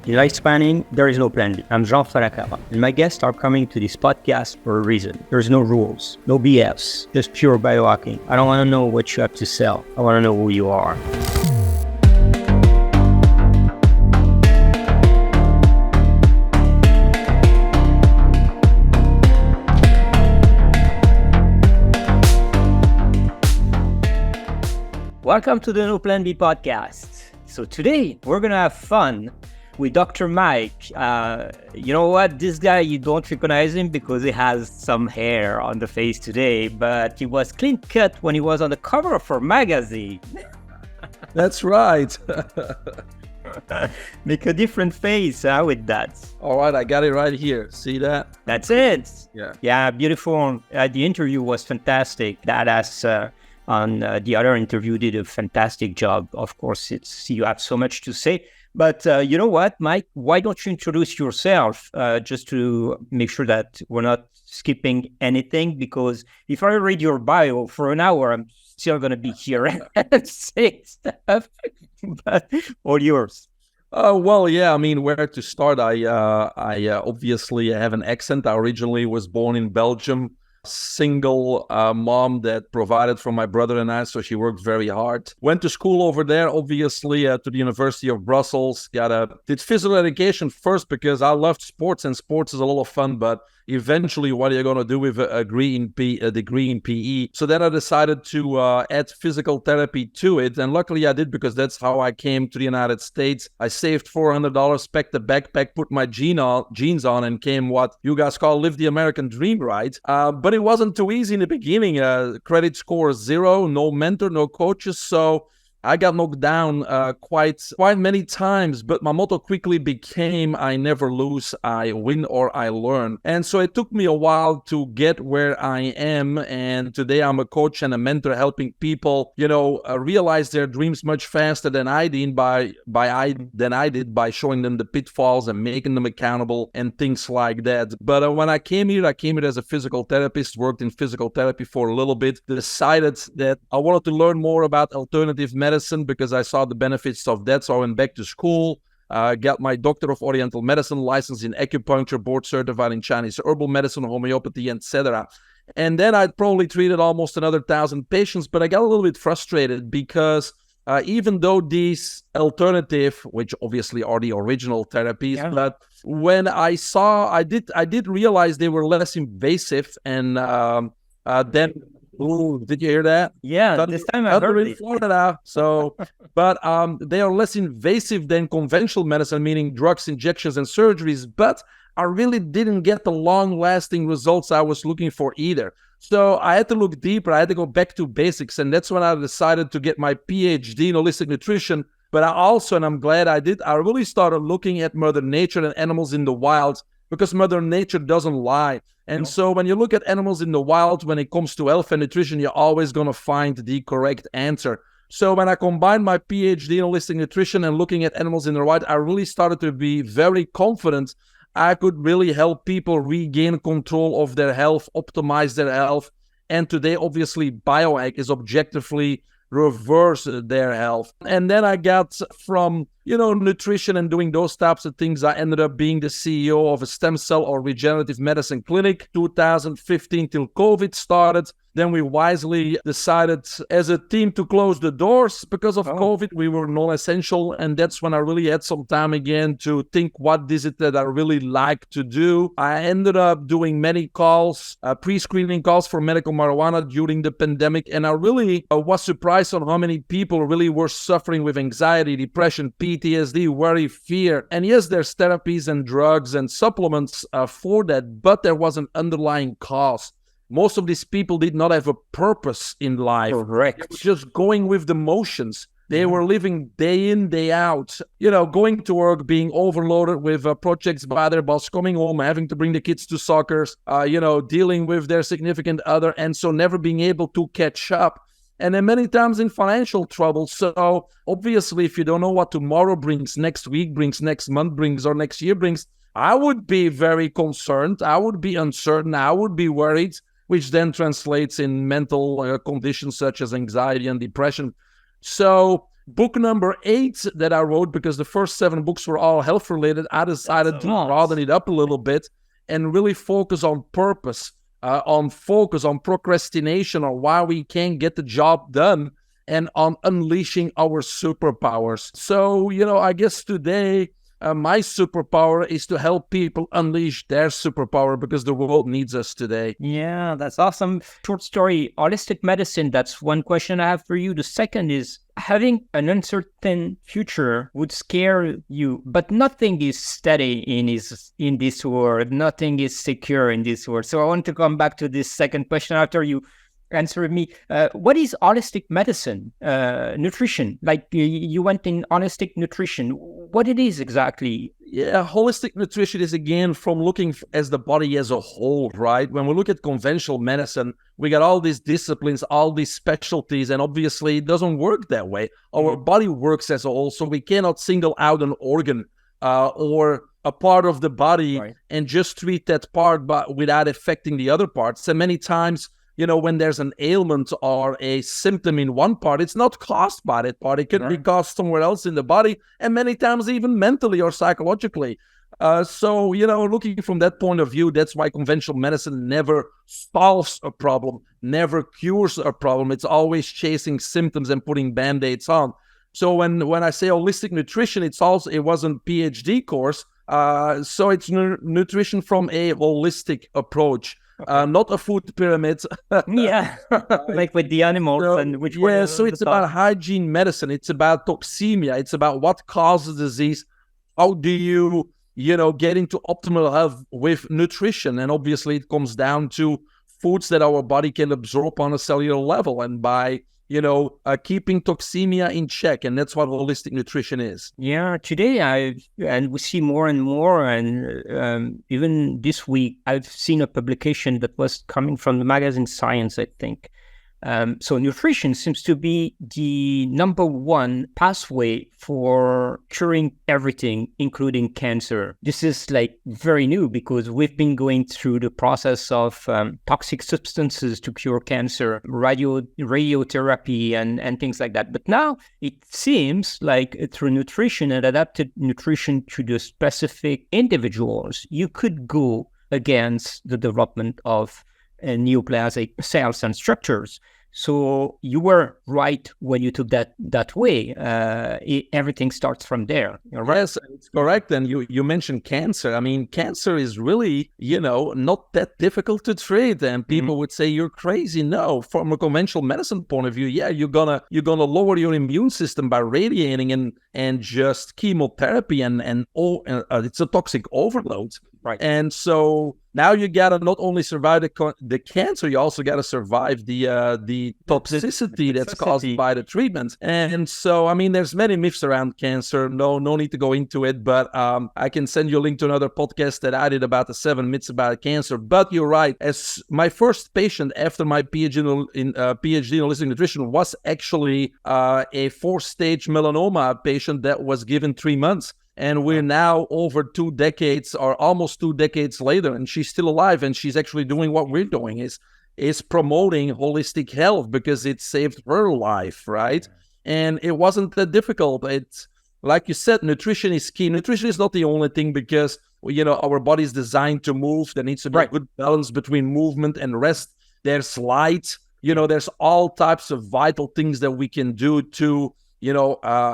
In life spanning, there is no plan B. I'm Jean Fallacara, and my guests are coming to this podcast for a reason. There's no rules, no BS, just pure biohacking. I don't want to know what you have to sell. I want to know who you are. Welcome to the No Plan B podcast. So today we're going to have fun with Dr. Mike. You know what? This guy, you don't recognize him because he has some hair on the face today, but he was clean cut when he was on the cover of our magazine. That's right. Make a different face with that. All right, I got it right here. See that? That's it. Yeah. Yeah, beautiful. The interview was fantastic. Badass. On the other interview did a fantastic job. Of course, you have so much to say. But you know what, Mike? Why don't you introduce yourself just to make sure that we're not skipping anything? Because if I read your bio for an hour, I'm still going to be here and say stuff. But all yours. Well, yeah. I mean, where to start? I obviously have an accent. I originally was born in Belgium. Single mom that provided for my brother and I, so she worked very hard. Went to school over there, obviously, to the University of Brussels. Did physical education first because I loved sports, and sports is a lot of fun, but eventually what are you going to do with a degree in PE? So then I decided to add physical therapy to it, and luckily I did because that's how I came to the United States. I saved $400, packed a backpack, put my jeans on, and came what you guys call live the American dream, right? But it wasn't too easy in the beginning. Credit score 0, no mentor, no coaches, so I got knocked down quite many times, but my motto quickly became, I never lose, I win or I learn. And so it took me a while to get where I am, and today I'm a coach and a mentor helping people, realize their dreams much faster than I did by showing them the pitfalls and making them accountable and things like that. But when I came here as a physical therapist, worked in physical therapy for a little bit, decided that I wanted to learn more about alternative medicine because I saw the benefits of that. So I went back to school, got my Doctor of Oriental Medicine license in acupuncture, board certified in Chinese herbal medicine, homeopathy, etc. And then I probably treated almost another 1,000 patients, but I got a little bit frustrated because even though these alternative, which obviously are the original therapies, but when I did realize they were less invasive, and then ooh, did you hear that? Yeah, this time I heard it. Florida. So, but they are less invasive than conventional medicine, meaning drugs, injections, and surgeries. But I really didn't get the long-lasting results I was looking for either. So I had to look deeper. I had to go back to basics, and that's when I decided to get my PhD in holistic nutrition. But I also, and I'm glad I did, I really started looking at Mother Nature and animals in the wild, because Mother Nature doesn't lie. And so when you look at animals in the wild, when it comes to health and nutrition, you're always going to find the correct answer. So when I combined my PhD in holistic nutrition and looking at animals in the wild, I really started to be very confident I could really help people regain control of their health, optimize their health. And today, obviously, Biohack is objectively reverse their health. And then I got from, nutrition and doing those types of things, I ended up being the CEO of a stem cell or regenerative medicine clinic, 2015 till COVID started. Then we wisely decided as a team to close the doors because of COVID. We were non-essential. And that's when I really had some time again to think, what is it that I really like to do? I ended up doing many calls, pre-screening calls for medical marijuana during the pandemic. And I really was surprised on how many people really were suffering with anxiety, depression, PTSD, worry, fear. And yes, there's therapies and drugs and supplements for that, but there was an underlying cause. Most of these people did not have a purpose in life. Correct. They were just going with the motions. They were living day in, day out, going to work, being overloaded with projects by their boss, coming home, having to bring the kids to soccer, dealing with their significant other, and so never being able to catch up. And then many times in financial trouble. So obviously, if you don't know what tomorrow brings, next week brings, next month brings, or next year brings, I would be very concerned. I would be uncertain. I would be worried, which then translates in mental conditions such as anxiety and depression. So book number 8 that I wrote, because the first 7 books were all health related, I decided to broaden it up a little bit and really focus on purpose, on focus, on procrastination, on why we can't get the job done, and on unleashing our superpowers. So, I guess today, my superpower is to help people unleash their superpower, because the world needs us today. Yeah, that's awesome. Short story, holistic medicine. That's one question I have for you. The second is, having an uncertain future would scare you, but nothing is steady in this world. Nothing is secure in this world. So I want to come back to this second question after you answer me. What is holistic medicine? Nutrition, like you went in holistic nutrition. What it is exactly? Yeah, holistic nutrition is, again, from looking as the body as a whole, right? When we look at conventional medicine, we got all these disciplines, all these specialties, and obviously it doesn't work that way. Our body works as a whole, so we cannot single out an organ or a part of the body and just treat that part but without affecting the other parts. And many times, when there's an ailment or a symptom in one part, it's not caused by that part. It could be caused somewhere else in the body, and many times even mentally or psychologically. So, looking from that point of view, that's why conventional medicine never solves a problem, never cures a problem. It's always chasing symptoms and putting Band-Aids on. So when I say holistic nutrition, it wasn't a PhD course. So it's nutrition from a holistic approach. Not a food pyramid. Like with the animals. So it's about hygiene medicine. It's about toxemia. It's about what causes disease. How do you, get into optimal health with nutrition? And obviously it comes down to foods that our body can absorb on a cellular level, and by keeping toxemia in check. And that's what holistic nutrition is. Yeah, today we see more and more, and even this week, I've seen a publication that was coming from the magazine Science, I think. So nutrition seems to be the number one pathway for curing everything, including cancer. This is like very new, because we've been going through the process of toxic substances to cure cancer, radiotherapy and things like that. But now it seems like through nutrition and adapted nutrition to the specific individuals, you could go against the development of neoplastic cells and structures. So you were right when you took that way. Everything starts from there. Right? Yes, it's correct. And you mentioned cancer. I mean, cancer is really, not that difficult to treat. And people would say you're crazy. No, from a conventional medicine point of view, yeah, you're gonna lower your immune system by radiating and just chemotherapy and it's a toxic overload. Right. And so now you gotta not only survive the cancer, you also gotta survive the toxicity that's caused by the treatment. And so, I mean, there's many myths around cancer. No need to go into it, but I can send you a link to another podcast that I did about the 7 myths about cancer. But you're right. As my first patient after my PhD in holistic nutrition was actually a 4-stage melanoma patient that was given 3 months. And we're now over 2 decades, or almost 2 decades later, and she's still alive, and she's actually doing what we're doing, is promoting holistic health, because it saved her life, right? And it wasn't that difficult. It's like you said, nutrition is key. Nutrition is not the only thing, because our body is designed to move. There needs to be a good balance between movement and rest. There's light. There's all types of vital things that we can do to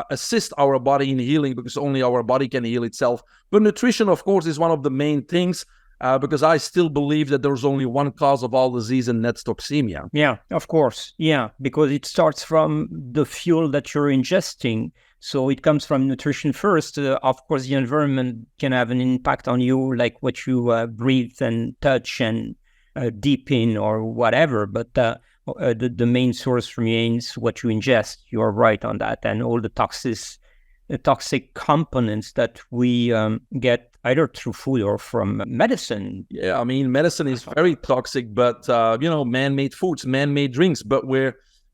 assist our body in healing, because only our body can heal itself. But nutrition, of course, is one of the main things, because I still believe that there's only one cause of all disease, and that's toxemia. Yeah, of course. Yeah, because it starts from the fuel that you're ingesting. So it comes from nutrition first. Of course, the environment can have an impact on you, like what you breathe and touch and deep in or whatever. But the main source remains what you ingest. You're right on that, and all the toxic components that we get either through food or from medicine. Yeah, I mean, medicine is very toxic, but man-made foods, man-made drinks. But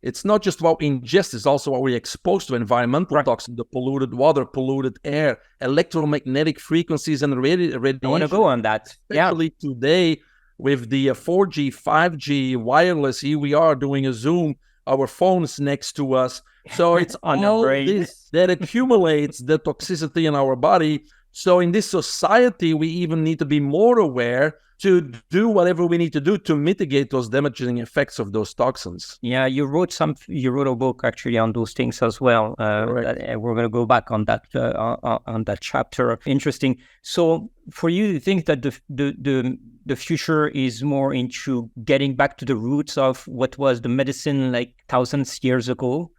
it's not just what we ingest; it's also what we're exposed to: environmental toxins, the polluted water, polluted air, electromagnetic frequencies, and radiation. I want to go on that. Especially today, with the 4G, 5G, wireless, here we are doing a Zoom. our phones next to us. So it's On all the brain. this that accumulates the toxicity in our body. So in this society, we even need to be more aware to do whatever we need to do to mitigate those damaging effects of those toxins. Yeah, you wrote a book actually on those things as well. We're going to go back on that chapter. Interesting. So for you, you think that the future is more into getting back to the roots of what was the medicine like thousands years ago,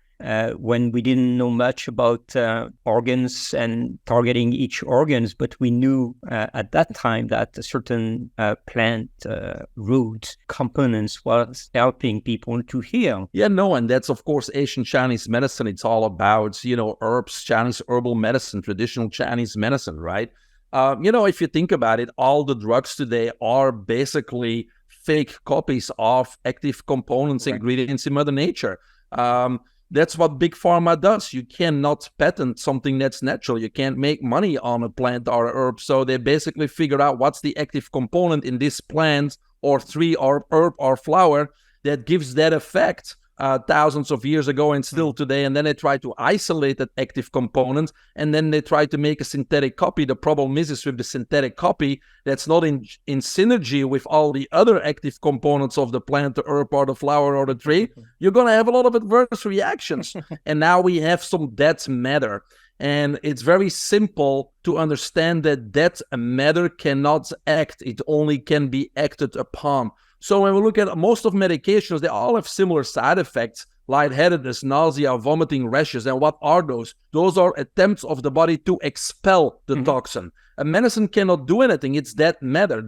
when we didn't know much about organs and targeting each organs, but we knew at that time that a certain plant root components was helping people to heal. Yeah, no, and that's of course Asian Chinese medicine. It's all about, herbs, Chinese herbal medicine, traditional Chinese medicine, right? If you think about it, all the drugs today are basically fake copies of active components, Right. ingredients in Mother Nature. That's what big pharma does. You cannot patent something that's natural. You can't make money on a plant or a herb. So they basically figure out what's the active component in this plant or tree or herb or flower that gives that effect thousands of years ago and still today. And then they try to isolate that active component, and then they try to make a synthetic copy. The problem is with the synthetic copy that's not in synergy with all the other active components of the plant, the herb or the flower or the tree, you're going to have a lot of adverse reactions. And now we have some dead matter. And it's very simple to understand that dead matter cannot act. It only can be acted upon. So when we look at most of medications, they all have similar side effects: lightheadedness, nausea, vomiting, rashes. And what are those? Those are attempts of the body to expel the toxin. A medicine cannot do anything. It's that matter.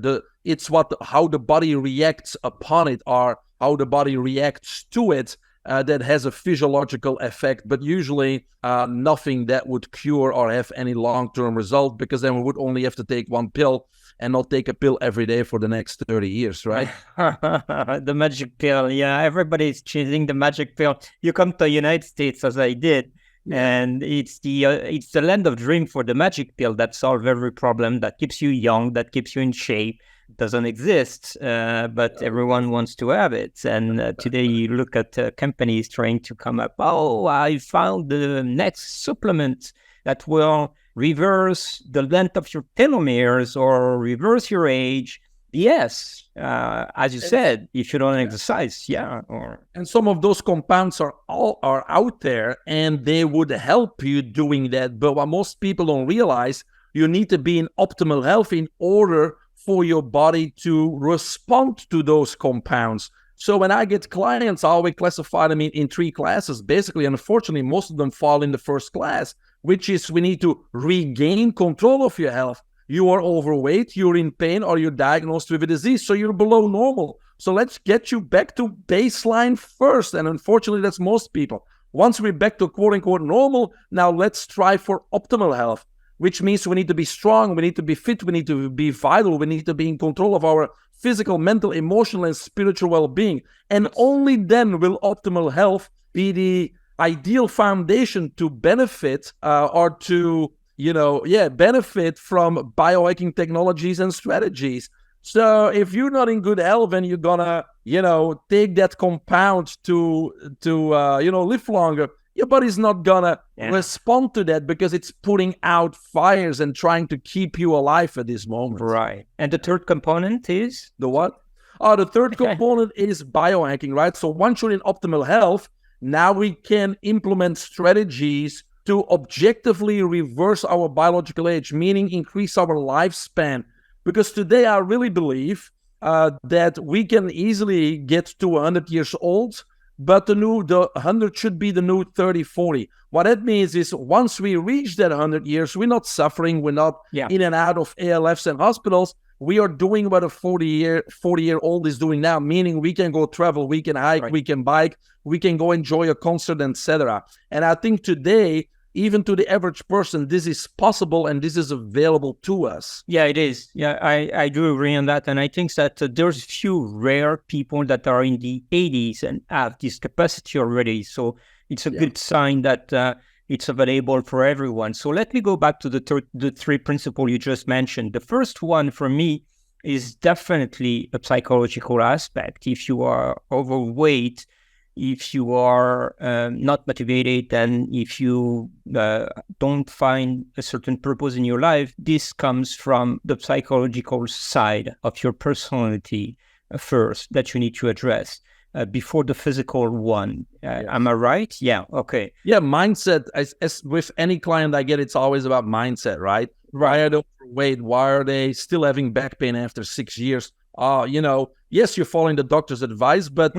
It's how the body reacts upon it, or how the body reacts to it, that has a physiological effect, but usually nothing that would cure or have any long-term result, because then we would only have to take one pill and not take a pill every day for the next 30 years, right? The magic pill. Yeah, everybody's chasing the magic pill. You come to the United States, as I did, and it's the land of dream for the magic pill that solves every problem, that keeps you young, that keeps you in shape. Doesn't exist, but everyone wants to have it. And today you look at companies trying to come up, I found the next supplement that will reverse the length of your telomeres or reverse your age. Yes, as you said, if you don't exercise, And some of those compounds are out there, and they would help you doing that. But what most people don't realize, you need to be in optimal health in order for your body to respond to those compounds. So when I get clients, I always classify them in three classes. Basically, unfortunately, most of them fall in the first class, which is we need to regain control of your health. You are overweight, you're in pain, or you're diagnosed with a disease, so you're below normal. So let's get you back to baseline first. And unfortunately, that's most people. Once we're back to quote-unquote normal, now let's strive for optimal health, which means we need to be strong, we need to be fit, we need to be vital, we need to be in control of our physical, mental, emotional, and spiritual well-being. And only then will optimal health be the ideal foundation to benefit benefit from biohacking technologies and strategies. So if you're not in good health and you're gonna, take that compound to live longer, your body's not gonna respond to that, because it's putting out fires and trying to keep you alive at this moment. Right. And the third component is? The what? The third component is biohacking, right? So once you're in optimal health, now we can implement strategies to objectively reverse our biological age, meaning increase our lifespan. Because today I really believe that we can easily get to 100 years old, but the 100 should be the new 30, 40. What that means is once we reach that 100 years, we're not suffering, we're not in and out of ALFs and hospitals. We are doing what a 40-year-old is doing now, meaning we can go travel, we can hike, we can bike, we can go enjoy a concert, etc. And I think today, even to the average person, this is possible and this is available to us. Yeah, it is. Yeah, I do agree on that. And I think that there's few rare people that are in the 80s and have this capacity already. So it's a good sign that it's available for everyone. So let me go back to the three principles you just mentioned. The first one for me is definitely a psychological aspect. If you are overweight, if you are not motivated and if you don't find a certain purpose in your life, this comes from the psychological side of your personality first that you need to address before the physical one. Am I right? Yeah. Okay. Yeah, mindset. As with any client I get, it's always about mindset, right? Why are they overweight? Why are they still having back pain after 6 years? Yes, you're following the doctor's advice, but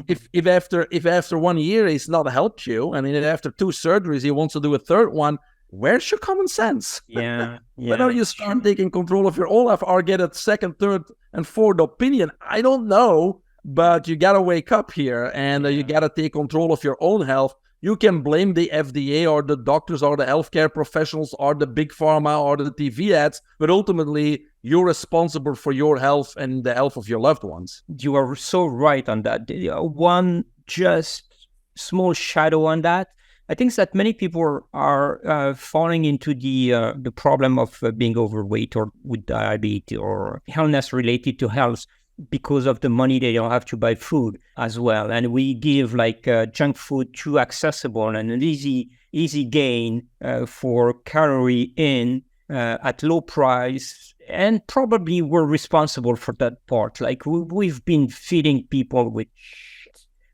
if after 1 year he's not helped you, and then after 2 surgeries he wants to do a third one, where's your common sense? Yeah. When are you start taking control of your own life or get a second, third, and fourth opinion? I don't know, but you gotta wake up here, and you gotta take control of your own health. You can blame the FDA or the doctors or the healthcare professionals or the big pharma or the TV ads, but ultimately you're responsible for your health and the health of your loved ones. You are so right on that. One just small shadow on that. I think that many people are falling into the problem of being overweight or with diabetes or illness related to health because of the money they don't have to buy food as well. And we give like junk food too accessible and an easy gain for calorie in at low price. And probably we're responsible for that part. Like we've been feeding people with...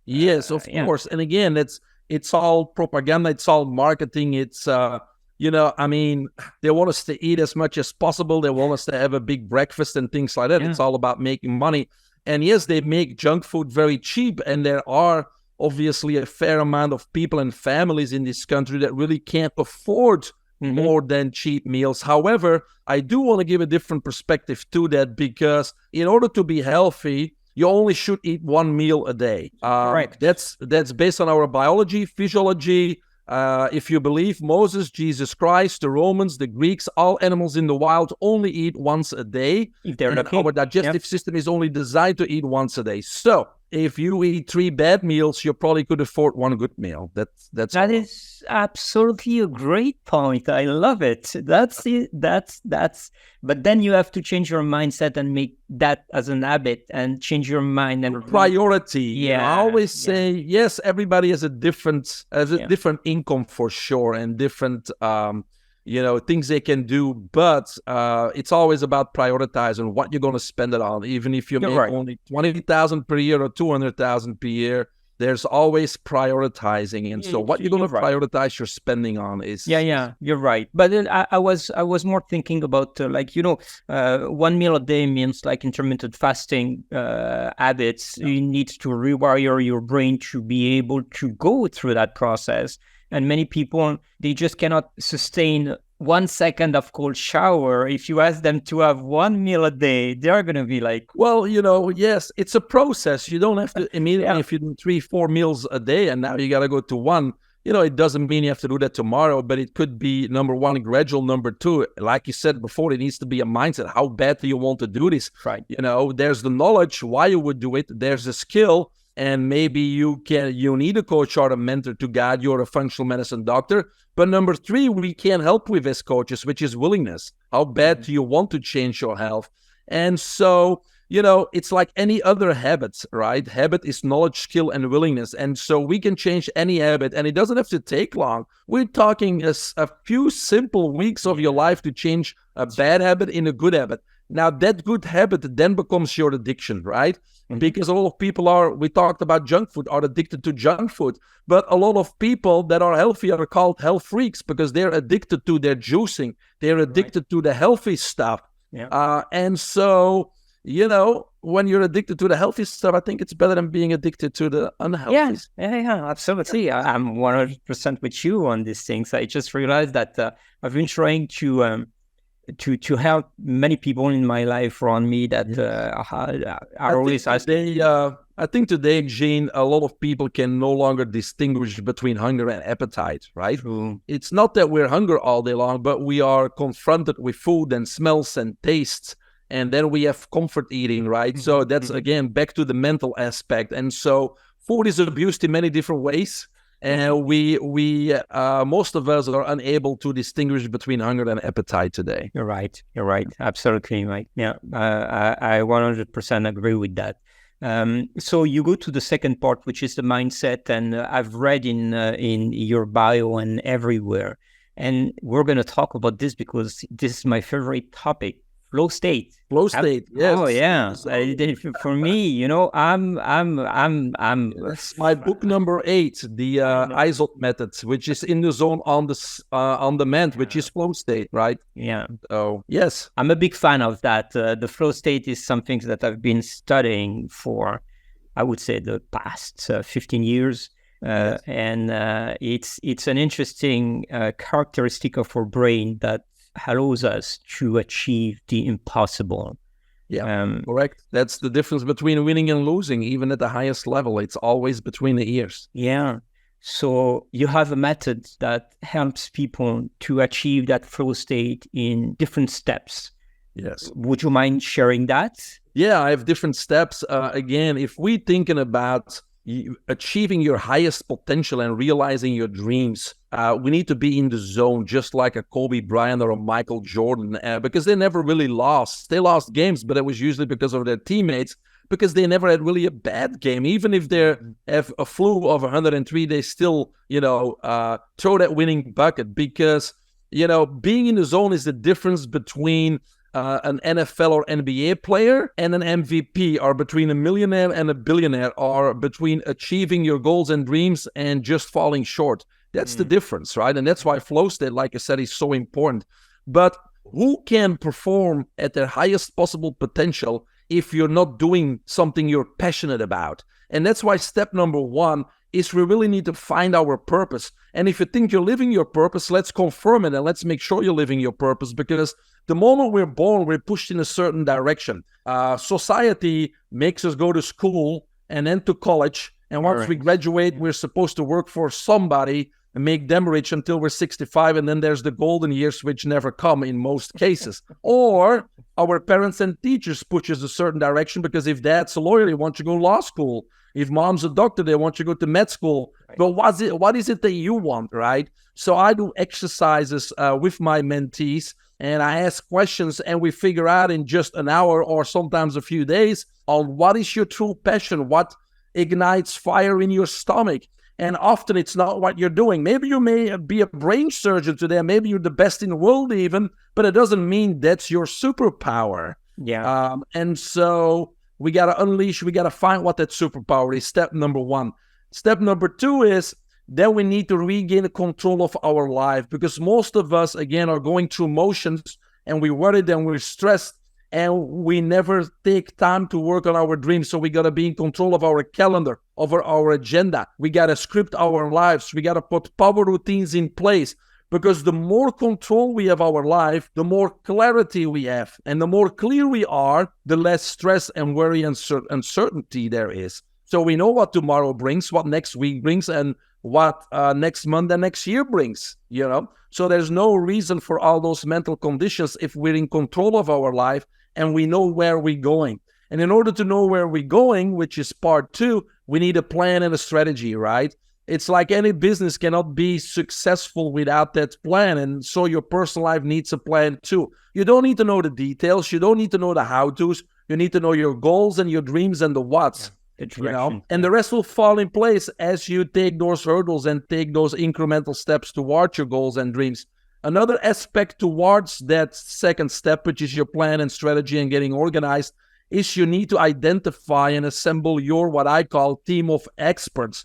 Yes, of course. And again, it's all propaganda. It's all marketing. It's, they want us to eat as much as possible. They want us to have a big breakfast and things like that. Yeah. It's all about making money. And yes, they make junk food very cheap. And there are obviously a fair amount of people and families in this country that really can't afford more than cheap meals. However, I do want to give a different perspective to that, because in order to be healthy, you only should eat 1 meal a day. Right. That's based on our biology, physiology. If you believe Moses, Jesus Christ, the Romans, the Greeks, all animals in the wild only eat once a day. If they're lucky. Our digestive system is only designed to eat once a day. So if you eat 3 bad meals, you probably could afford 1 good meal. That is absolutely a great point. I love it. That's it. But then you have to change your mindset and make that as an habit and change your mind and priority. Yeah, I always say yes. Everybody has a different income for sure, and different things they can do. But it's always about prioritizing what you're going to spend it on. Even if you make only 20,000 per year or 200,000 per year, there's always prioritizing. And so what you're going to prioritize your spending on is... Yeah, you're right. But then I was more thinking about 1 meal a day means like intermittent fasting habits. You need to rewire your brain to be able to go through that process. And many people, they just cannot sustain 1 second of cold shower. If you ask them to have 1 meal a day, they're going to be like... Well, yes, it's a process. You don't have to immediately, if you do 3-4 meals a day and now you got to go to 1, it doesn't mean you have to do that tomorrow, but it could be, number 1, gradual. Number 2, like you said before, it needs to be a mindset. How bad do you want to do this? Right. There's the knowledge why you would do it. There's the skill. And maybe you need a coach or a mentor to guide you, or a functional medicine doctor. But number 3, we can help with as coaches, which is willingness. How bad do you want to change your health? And so, it's like any other habits, right? Habit is knowledge, skill, and willingness. And so we can change any habit, and it doesn't have to take long. We're talking a few simple weeks of your life to change a bad habit in a good habit. Now, that good habit then becomes your addiction, right? Because a lot of people we talked about junk food, are addicted to junk food. But a lot of people that are healthy are called health freaks because they're addicted to their juicing. They're addicted to the healthy stuff. Yeah. And so, when you're addicted to the healthy stuff, I think it's better than being addicted to the unhealthy stuff. Yeah, absolutely. I'm 100% with you on these things. I just realized that I've been trying to help many people in my life around me that are always asking. I think today, Jean, a lot of people can no longer distinguish between hunger and appetite, right? True. It's not that we're hungry all day long, but we are confronted with food and smells and tastes, and then we have comfort eating, right? So that's, again, back to the mental aspect. And so food is abused in many different ways. And we most of us are unable to distinguish between hunger and appetite today. You're right. Absolutely, Mike. Yeah, I 100% agree with that. So you go to the second part, which is the mindset, and I've read in your bio and everywhere, and we're going to talk about this because this is my favorite topic. Flow state. Flow state. Yes. Oh yeah. For me, you know, I'm. That's my book number 8, the ISOT method, which is in the zone on demand, which is flow state, right? Yeah. Oh yes, I'm a big fan of that. The flow state is something that I've been studying for, I would say, the past 15 years. Yes. And it's an interesting characteristic of our brain that allows us to achieve the impossible. Yeah, correct. That's the difference between winning and losing, even at the highest level. It's always between the ears. Yeah. So you have a method that helps people to achieve that flow state in different steps. Yes. Would you mind sharing that? Yeah, I have different steps. Again, if we're thinking about achieving your highest potential and realizing your dreams, we need to be in the zone, just like a Kobe Bryant or a Michael Jordan, because they never really lost. They lost games, but it was usually because of their teammates, because they never had really a bad game. Even if they have a flu of 103, they still, throw that winning bucket, because, being in the zone is the difference between an NFL or NBA player and an MVP, or between a millionaire and a billionaire, or between achieving your goals and dreams and just falling short. That's the difference, right? And that's why flow state, like I said, is so important. But who can perform at their highest possible potential if you're not doing something you're passionate about? And that's why step number 1 is we really need to find our purpose. And if you think you're living your purpose, let's confirm it and let's make sure you're living your purpose, because the moment we're born, we're pushed in a certain direction. Society makes us go to school and then to college. And once we graduate, we're supposed to work for somebody and make them rich until we're 65. And then there's the golden years, which never come in most cases. Or our parents and teachers push us a certain direction, because if dad's a lawyer, they want you to go to law school. If mom's a doctor, they want you to go to med school. Right. But what is it that you want, right? So I do exercises with my mentees, and I ask questions, and we figure out in just an hour or sometimes a few days on what is your true passion, what ignites fire in your stomach. And often it's not what you're doing. Maybe you may be a brain surgeon today, maybe you're the best in the world even, but it doesn't mean that's your superpower. Yeah. And so we got to unleash, we got to find what that superpower is, step number 1. Step number 2 is then we need to regain control of our life, because most of us, again, are going through motions, and we're worried and we're stressed, and we never take time to work on our dreams. So we got to be in control of our calendar, over our agenda. We got to script our lives. We got to put power routines in place, because the more control we have our life, the more clarity we have. And the more clear we are, the less stress and worry and uncertainty there is. So we know what tomorrow brings, what next week brings, and what next month and next year brings, So there's no reason for all those mental conditions if we're in control of our life and we know where we're going. And in order to know where we're going, which is part 2, we need a plan and a strategy, right? It's like any business cannot be successful without that plan. And so your personal life needs a plan too. You don't need to know the details. You don't need to know the how-tos. You need to know your goals and your dreams and the whats. Yeah. And the rest will fall in place as you take those hurdles and take those incremental steps towards your goals and dreams. Another aspect towards that second step, which is your plan and strategy and getting organized, is you need to identify and assemble your, what I call, team of experts,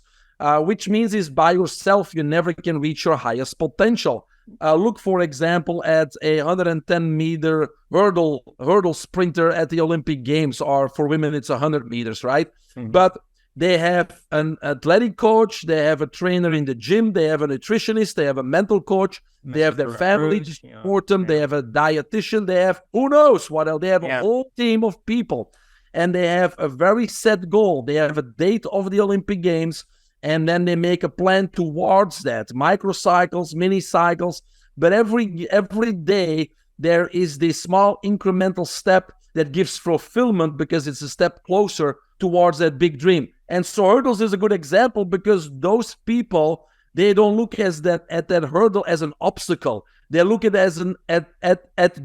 which means is by yourself, you never can reach your highest potential. Look, for example, at a 110-meter hurdle sprinter at the Olympic Games, or for women, it's 100 meters, right? Mm-hmm. But they have an athletic coach, they have a trainer in the gym, they have a nutritionist, they have a mental coach, they have their family to support them, they have a dietitian, they have who knows what else. They have a whole team of people, and they have a very set goal. They have a date of the Olympic Games, and then they make a plan towards that. Microcycles, mini cycles, but every day there is this small incremental step that gives fulfillment, because it's a step closer towards that big dream. And so hurdles is a good example, because those people, they don't look at that hurdle as an obstacle. They look at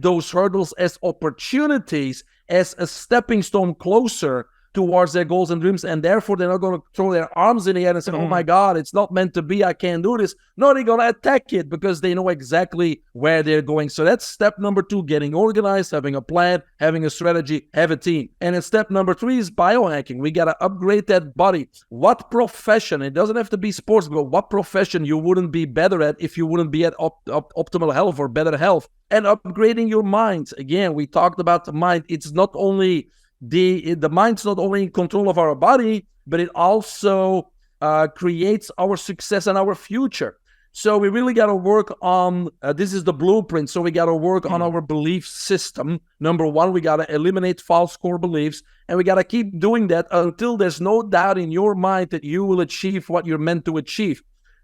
those hurdles as opportunities, as a stepping stone closer towards their goals and dreams, and therefore they're not going to throw their arms in the air and say, oh my God, it's not meant to be, I can't do this. No, they're going to attack it because they know exactly where they're going. So that's step number 2, getting organized, having a plan, having a strategy, have a team. And then step number 3 is biohacking. We got to upgrade that body. What profession, it doesn't have to be sports, but what profession you wouldn't be better at if you wouldn't be at optimal health or better health? And upgrading your mind. Again, we talked about the mind. It's not only the mind's not only in control of our body, but it also creates our success and our future. So we really got to work on, this is the blueprint. So we got to work on our belief system. Number 1, we got to eliminate false core beliefs. And we got to keep doing that until there's no doubt in your mind that you will achieve what you're meant to achieve.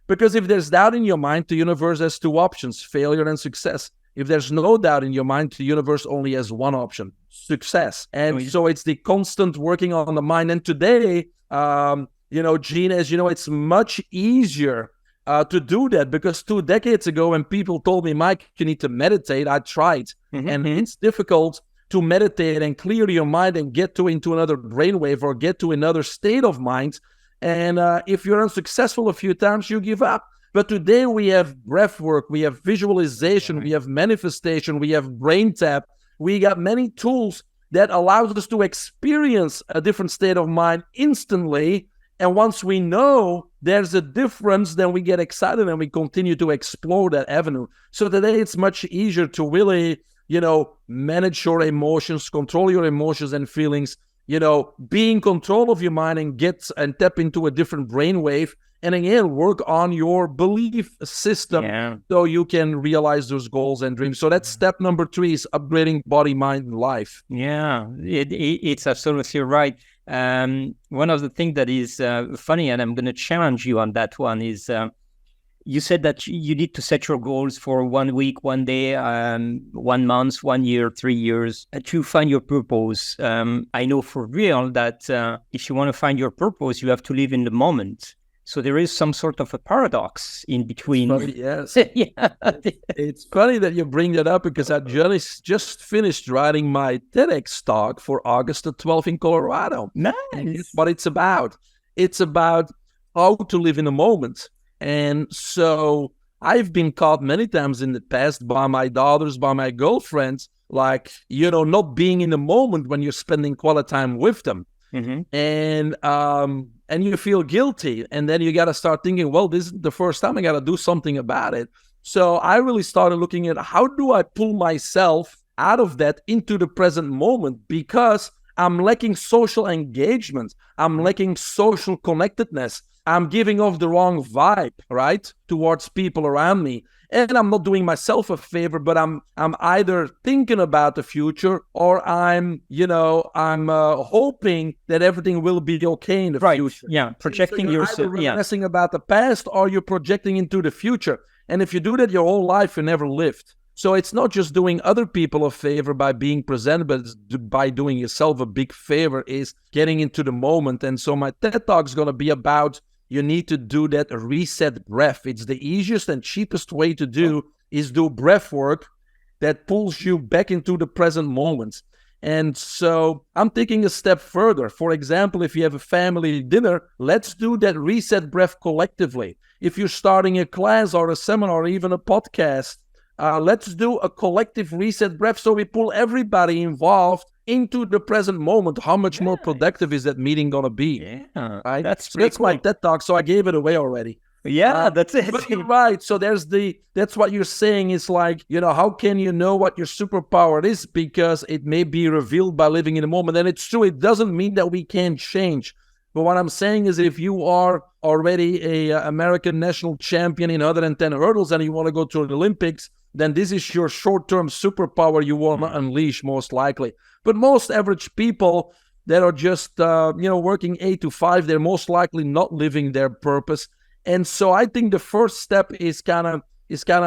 Because if there's doubt in your mind, the universe has 2 options, failure and success. If there's no doubt in your mind, the universe only has 1 option, success. And so it's the constant working on the mind. And today, Jean, as you know, it's much easier to do that, because 2 decades ago when people told me, Mike, you need to meditate, I tried. And it's difficult to meditate and clear your mind and get into another brainwave or get to another state of mind. And if you're unsuccessful a few times, you give up. But today we have breath work, we have visualization, we have manifestation, we have brain tap. We got many tools that allows us to experience a different state of mind instantly. And once we know there's a difference, then we get excited and we continue to explore that avenue. So today it's much easier to really, manage your emotions, control your emotions and feelings, be in control of your mind and tap into a different brainwave. And again, work on your belief system so you can realize those goals and dreams. So that's step number 3, is upgrading body, mind, and life. Yeah, it's absolutely right. One of the things that is funny, and I'm going to challenge you on that one, is you said that you need to set your goals for 1 week, 1 day, 1 month, 1 year, 3 years to find your purpose. I know for real that if you want to find your purpose, you have to live in the moment. So there is some sort of a paradox in between. Yes. It's funny that you bring that up, because I just finished writing my TEDx talk for August the 12th in Colorado. Nice. And that's what it's about. It's about how to live in the moment. And so I've been caught many times in the past by my daughters, by my girlfriends, like, not being in the moment when you're spending quality time with them. And you feel guilty. And then you got to start thinking, well, this is the first time I got to do something about it. So I really started looking at how do I pull myself out of that into the present moment, because I'm lacking social engagement. I'm lacking social connectedness. I'm giving off the wrong vibe, right, towards people around me. And I'm not doing myself a favor, but I'm either thinking about the future or I'm hoping that everything will be okay in the future. Yeah, projecting yourself. You're either reminiscing about the past or you're projecting into the future. And if you do that your whole life, you never lived. So it's not just doing other people a favor by being present, but by doing yourself a big favor, is getting into the moment. And so my TED Talk is going to be about, you need to do that reset breath. It's the easiest and cheapest way to do is do breath work that pulls you back into the present moment. And so I'm taking a step further. For example, if you have a family dinner, let's do that reset breath collectively. If you're starting a class or a seminar or even a podcast, let's do a collective reset breath so we pull everybody involved into the present moment. How much more productive is that meeting going to be? Yeah, right? That's cool. My TED Talk, so I gave it away already. Yeah, that's it. But you're right. So that's what you're saying is like, how can you know what your superpower is? Because it may be revealed by living in the moment. And it's true. It doesn't mean that we can't change. But what I'm saying is if you are already a American national champion in 110 hurdles and you want to go to the Olympics, then this is your short-term superpower you want to unleash most likely. But most average people that are just, working 8 to 5, they're most likely not living their purpose. And so I think the first step is kind of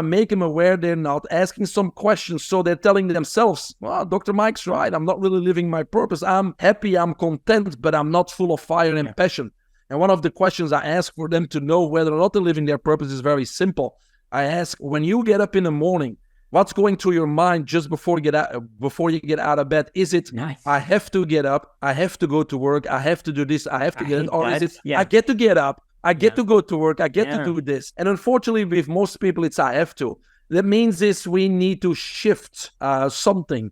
make them aware they're not, asking some questions. So they're telling themselves, well, Dr. Mike's right. I'm not really living my purpose. I'm happy, I'm content, but I'm not full of fire and passion. And one of the questions I ask for them to know whether or not they're living their purpose is very simple. I ask, when you get up in the morning, What's going through your mind just before you get out of bed? Is it, Nice. I have to get up, I have to go to work, I have to do this, I have to get it, or is it, Yeah. I get to get up, I get to go to work, I get to do this? And unfortunately, with most people, it's I have to. That means we need to shift something.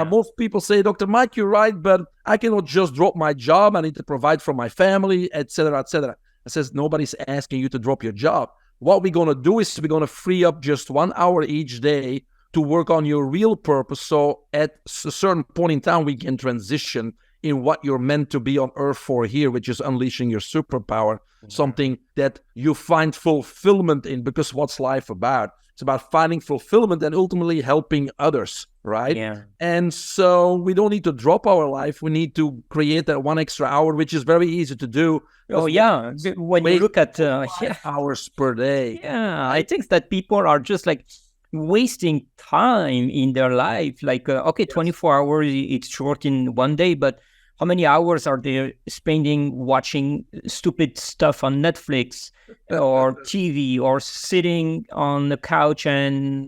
Most people say, Dr. Mike, you're right, but I cannot just drop my job. I need to provide for my family, etc., etc. I says, nobody's asking you to drop your job. What we're going to do is we're going to free up just 1 hour each day to work on your real purpose. So at a certain point in time, we can transition in what you're meant to be on earth for here, which is unleashing your superpower, something that you find fulfillment in, because what's life about? It's about finding fulfillment and ultimately helping others, right? Yeah. And so we don't need to drop our life. We need to create that 1 extra hour, which is very easy to do. Oh, yeah. When you look at 5 hours per day. Yeah, I think that people are just like wasting time in their life. Like, okay, 24 hours, it's short in one day, but how many hours are they spending watching stupid stuff on Netflix or TV, or sitting on the couch and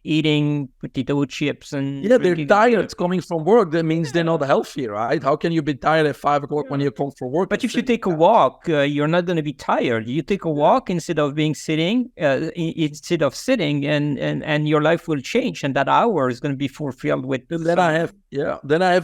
eating potato chips? And they're tired coming from work. That means they're not healthy, right? How can you be tired at 5 o'clock when you come from work? But if you take a walk, you're not going to be tired. You take a walk instead of sitting, and your life will change, and that hour is going to be fulfilled with. Then I have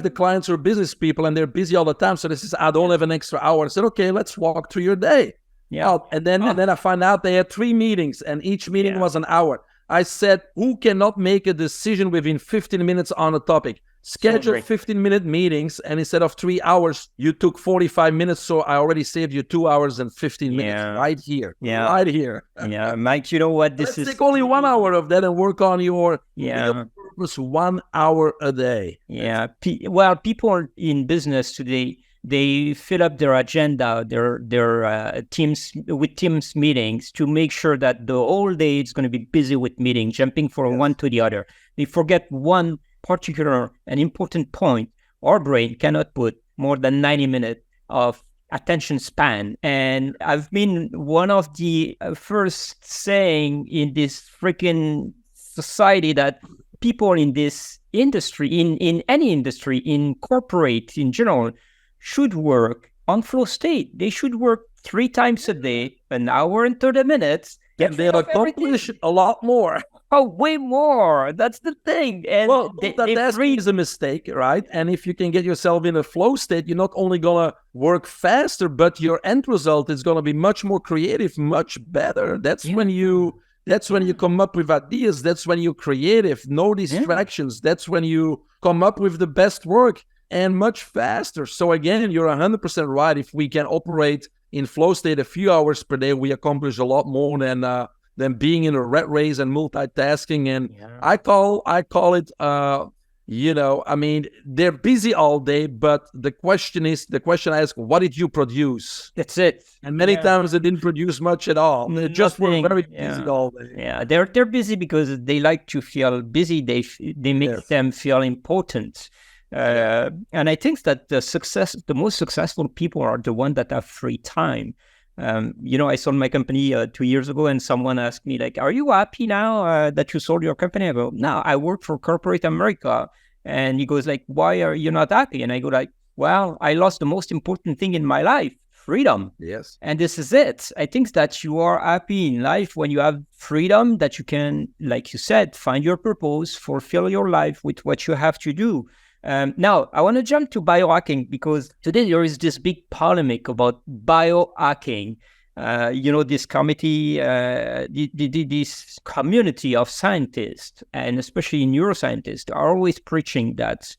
the clients who are business people, and they're busy all the time. So this is, I don't have an extra hour. I said, okay, let's walk through your day. Yeah. And then I find out they had 3 meetings, and each meeting was an hour. I said, who cannot make a decision within 15 minutes on a topic? Schedule 15-minute meetings, and instead of 3 hours, you took 45 minutes. So I already saved you 2 hours and 15 minutes right here. Yeah. Right here. Yeah, Mike, you know what? Let's take only 1 hour of that and work on your purpose 1 hour a day. Yeah. Well, people in business today, they fill up their agenda, their teams meetings, to make sure that the whole day it's going to be busy with meetings, jumping from one to the other. They forget one particular and important point. Our brain cannot put more than 90 minutes of attention span. And I've been one of the first saying in this freaking society that people in this industry, in any industry, in corporate in general, should work on flow state. They should work 3 times a day, an hour and 30 minutes. And they'll accomplish a lot more. Oh, way more. That's the thing. And that is a mistake, right? And if you can get yourself in a flow state, you're not only going to work faster, but your end result is going to be much more creative, much better. That's when you come up with ideas. That's when you're creative, no distractions. That's when you come up with the best work, and much faster. So again, you're 100% right. If we can operate in flow state a few hours per day, we accomplish a lot more than being in a rat race and multitasking. And I call it, I mean, they're busy all day, but the question I ask, what did you produce? That's it. And many times they didn't produce much at all. They just were very busy all day. Yeah, they're busy because they like to feel busy. They make them feel important. And I think that the most successful people are the ones that have free time. I sold my company 2 years ago, and someone asked me, like, are you happy now that you sold your company? I go, no, I work for corporate America. And he goes like, why are you not happy? And I go like, well, I lost the most important thing in my life, freedom. Yes. And this is it. I think that you are happy in life when you have freedom, that you can, like you said, find your purpose, fulfill your life with what you have to do. Now, I want to jump to biohacking, because today there is this big polemic about biohacking. This committee, this community of scientists, and especially neuroscientists, are always preaching that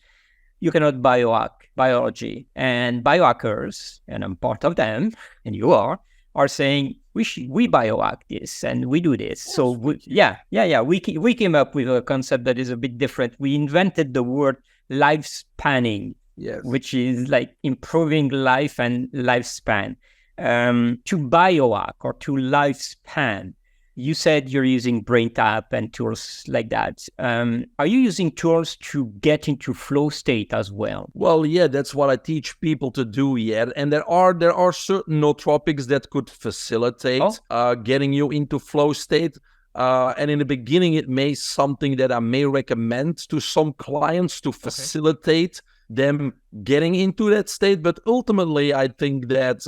you cannot biohack biology. And biohackers, and I'm part of them, and you are saying we biohack this and we do this. So we came up with a concept that is a bit different. We invented the word lifespanning, which is like improving life and lifespan. To biohack or to lifespan, you said you're using BrainTap and tools like that. Are you using tools to get into flow state as well? Well, yeah, that's what I teach people to do. And there are certain nootropics that could facilitate getting you into flow state. And in the beginning, it may something that I may recommend to some clients to facilitate them getting into that state. But ultimately, I think that,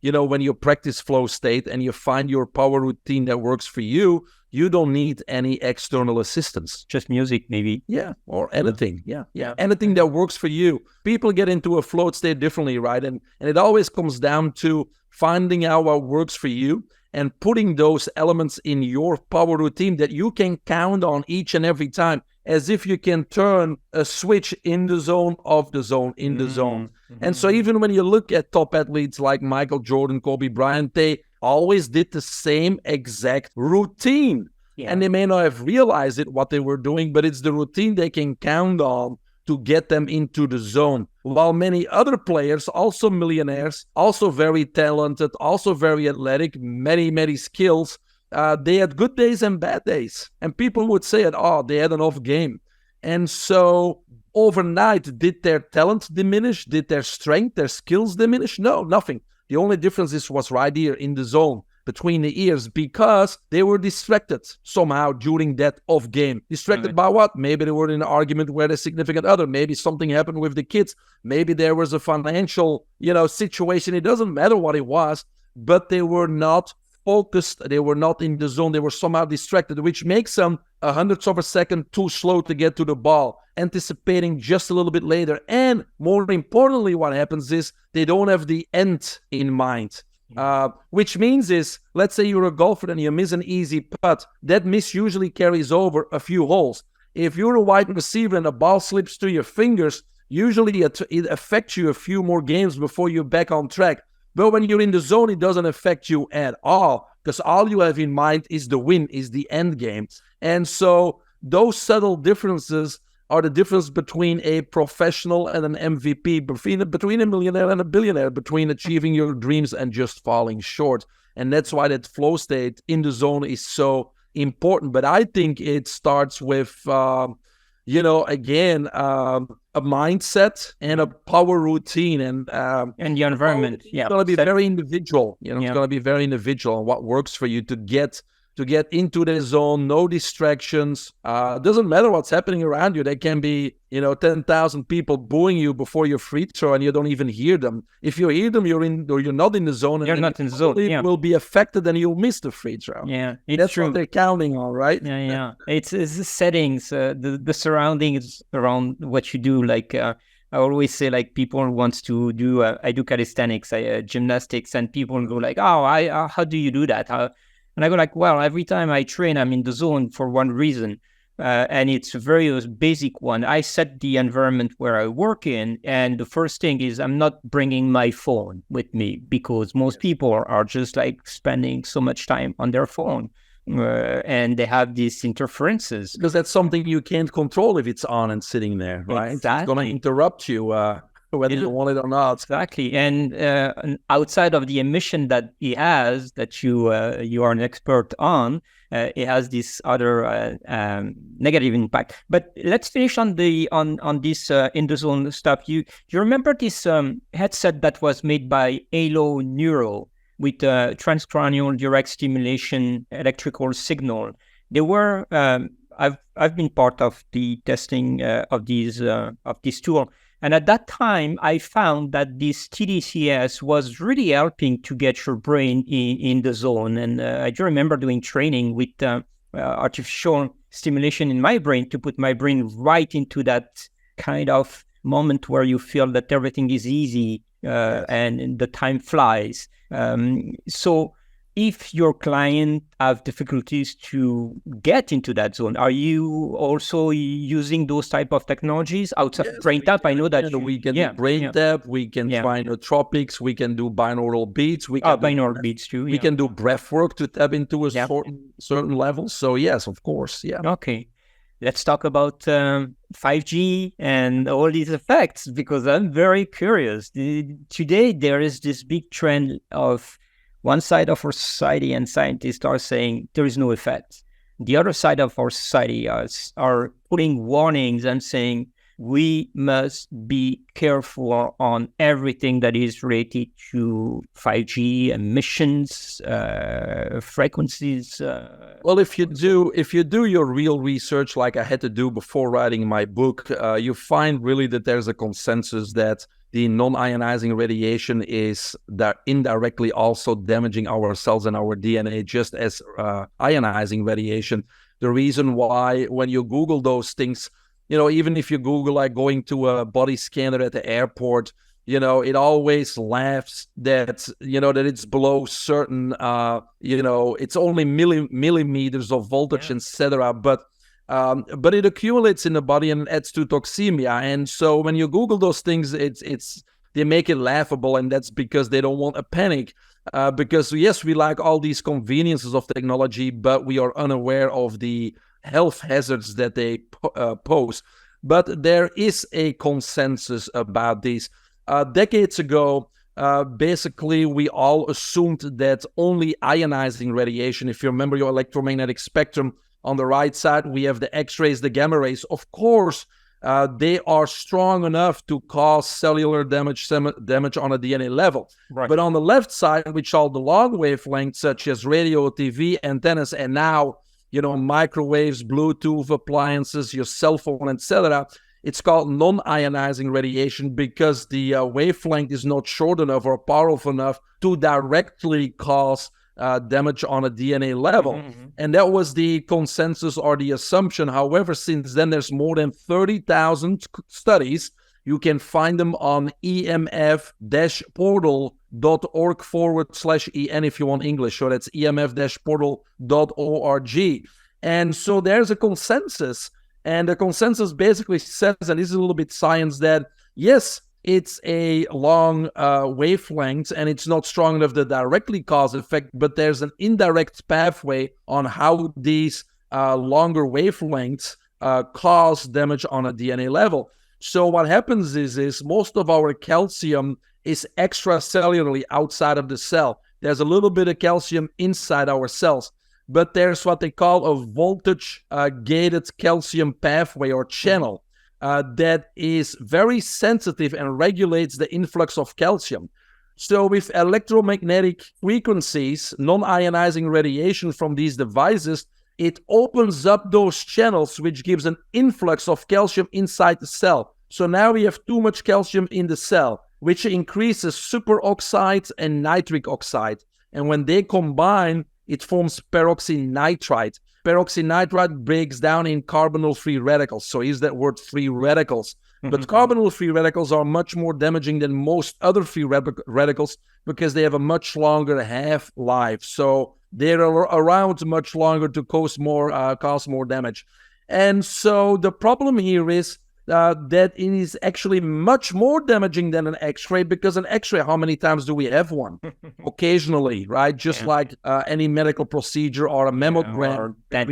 when you practice flow state and you find your power routine that works for you, you don't need any external assistance. Just music, maybe. Yeah, or anything. Yeah. Anything that works for you. People get into a flow state differently, right? And it always comes down to finding out what works for you and putting those elements in your power routine that you can count on each and every time, as if you can turn a switch in the zone, off the zone, in the zone. And so even when you look at top athletes like Michael Jordan, Kobe Bryant, they always did the same exact routine. Yeah. And they may not have realized it, what they were doing, but it's the routine they can count on to get them into the zone. While many other players, also millionaires, also very talented, also very athletic, many skills, they had good days and bad days. And people would say they had an off game. And so overnight, did their talent diminish? Did their strength, their skills diminish? No, nothing. The only difference was right here in the zone between the ears, because they were distracted somehow during that off game. Distracted by what? Maybe they were in an argument with a significant other. Maybe something happened with the kids. Maybe there was a financial, situation. It doesn't matter what it was, but they were not focused. They were not in the zone. They were somehow distracted, which makes them a hundredth of a second too slow to get to the ball, anticipating just a little bit later. And more importantly, what happens is they don't have the end in mind. Which means is, let's say you're a golfer and you miss an easy putt. That miss usually carries over a few holes. If you're a wide receiver and a ball slips through your fingers, usually it affects you a few more games before you're back on track. But when you're in the zone, it doesn't affect you at all, because all you have in mind is the win, is the end game. And so those subtle differences are the difference between a professional and an MVP, between a millionaire and a billionaire, between achieving your dreams and just falling short. And that's why that flow state in the zone is so important. But I think it starts with, a mindset and a power routine and the environment. It's going to be very individual. It's going to be very individual on what works for you to get into the zone, no distractions. Doesn't matter what's happening around you. There can be, 10,000 people booing you before your free throw and you don't even hear them. If you hear them, you're not in the zone. You're not in the zone. It will be affected and you'll miss the free throw. Yeah, that's true. What they're counting on, right? Yeah. It's the settings, the surroundings around what you do. Like I always say, like people wants to do. I do calisthenics, gymnastics, and people go like, "Oh, how do you do that?" And I go like, well, every time I train, I'm in the zone for one reason. And it's a very basic one. I set the environment where I work in. And the first thing is I'm not bringing my phone with me, because most people are just like spending so much time on their phone. And they have these interferences. Because that's something you can't control if it's on and sitting there, right? Exactly. It's going to interrupt you. Whether you want it or not. Exactly. And outside of the emission that he has, that you are an expert on, it has this other negative impact. But let's finish on this in the zone stuff. You remember this headset that was made by Halo Neuro with transcranial direct stimulation electrical signal? They were I've been part of the testing of this tool. And at that time, I found that this TDCs was really helping to get your brain in the zone. And I do remember doing training with artificial stimulation in my brain to put my brain right into that kind of moment where you feel that everything is easy and the time flies. So if your client have difficulties to get into that zone, are you also using those type of technologies outside brain tap? I know that we can do brain tap, we can try nootropics, we can do binaural beats, we can binaural beats too. We can do breath work to tap into a certain level. So yes, of course, Okay, let's talk about 5G and all these effects, because I'm very curious. Today there is this big trend of one side of our society and scientists are saying there is no effect. The other side of our society are putting warnings and saying we must be careful on everything that is related to 5G emissions, frequencies. Well, if you do your real research, like I had to do before writing my book, you find really that there's a consensus that the non-ionizing radiation is that indirectly also damaging our cells and our DNA, just as ionizing radiation. The reason why, when you Google those things, even if you Google like going to a body scanner at the airport, it always laughs that, that it's below certain, it's only millimeters of voltage, etc. But it accumulates in the body and adds to toxemia. And so when you Google those things, they make it laughable, and that's because they don't want a panic. Because yes, we like all these conveniences of technology, but we are unaware of the health hazards that they pose. But there is a consensus about this. Decades ago, basically, we all assumed that only ionizing radiation, if you remember your electromagnetic spectrum, on the right side, we have the X-rays, the gamma rays. Of course, they are strong enough to cause cellular damage on a DNA level. Right. But on the left side, which are the long wavelengths, such as radio, TV, antennas, and now, microwaves, Bluetooth appliances, your cell phone, etc., it's called non-ionizing radiation because the wavelength is not short enough or powerful enough to directly cause damage on a DNA level. Mm-hmm. And that was the consensus or the assumption. However, since then, there's more than 30,000 studies. You can find them on emf-portal.org/en if you want English. So that's emf-portal.org. And so there's a consensus. And the consensus basically says, and this is a little bit science, that yes, it's a long wavelength and it's not strong enough to directly cause effect, but there's an indirect pathway on how these longer wavelengths cause damage on a DNA level. So what happens is most of our calcium is extracellularly outside of the cell. There's a little bit of calcium inside our cells, but there's what they call a voltage-gated calcium pathway or channel that is very sensitive and regulates the influx of calcium. So with electromagnetic frequencies, non-ionizing radiation from these devices, it opens up those channels, which gives an influx of calcium inside the cell. So now we have too much calcium in the cell, which increases superoxide and nitric oxide. And when they combine, it forms peroxynitrite. Peroxynitrite breaks down in carbonyl free radicals. So here's that word, free radicals. But carbonyl free radicals are much more damaging than most other free radicals because they have a much longer half-life. So they're around much longer to cause more damage. And so the problem here is that it is actually much more damaging than an X-ray, because an X-ray, how many times do we have one? Occasionally, right? Just like any medical procedure or a mammogram. By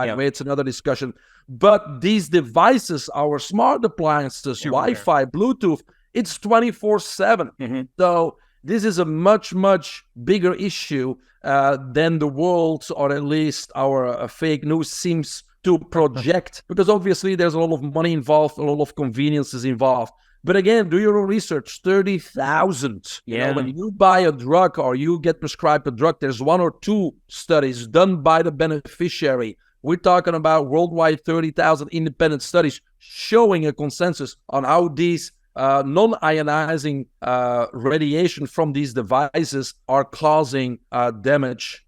the way, it's another discussion. But these devices, our smart appliances, Wi-Fi, Bluetooth, it's 24/7. So this is a much, much bigger issue than the world, or at least our fake news seems to project, because obviously there's a lot of money involved, a lot of conveniences involved. But again, do your own research. 30,000. When you buy a drug or you get prescribed a drug, there's 1 or 2 studies done by the beneficiary. We're talking about worldwide 30,000 independent studies showing a consensus on how these non-ionizing radiation from these devices are causing damage,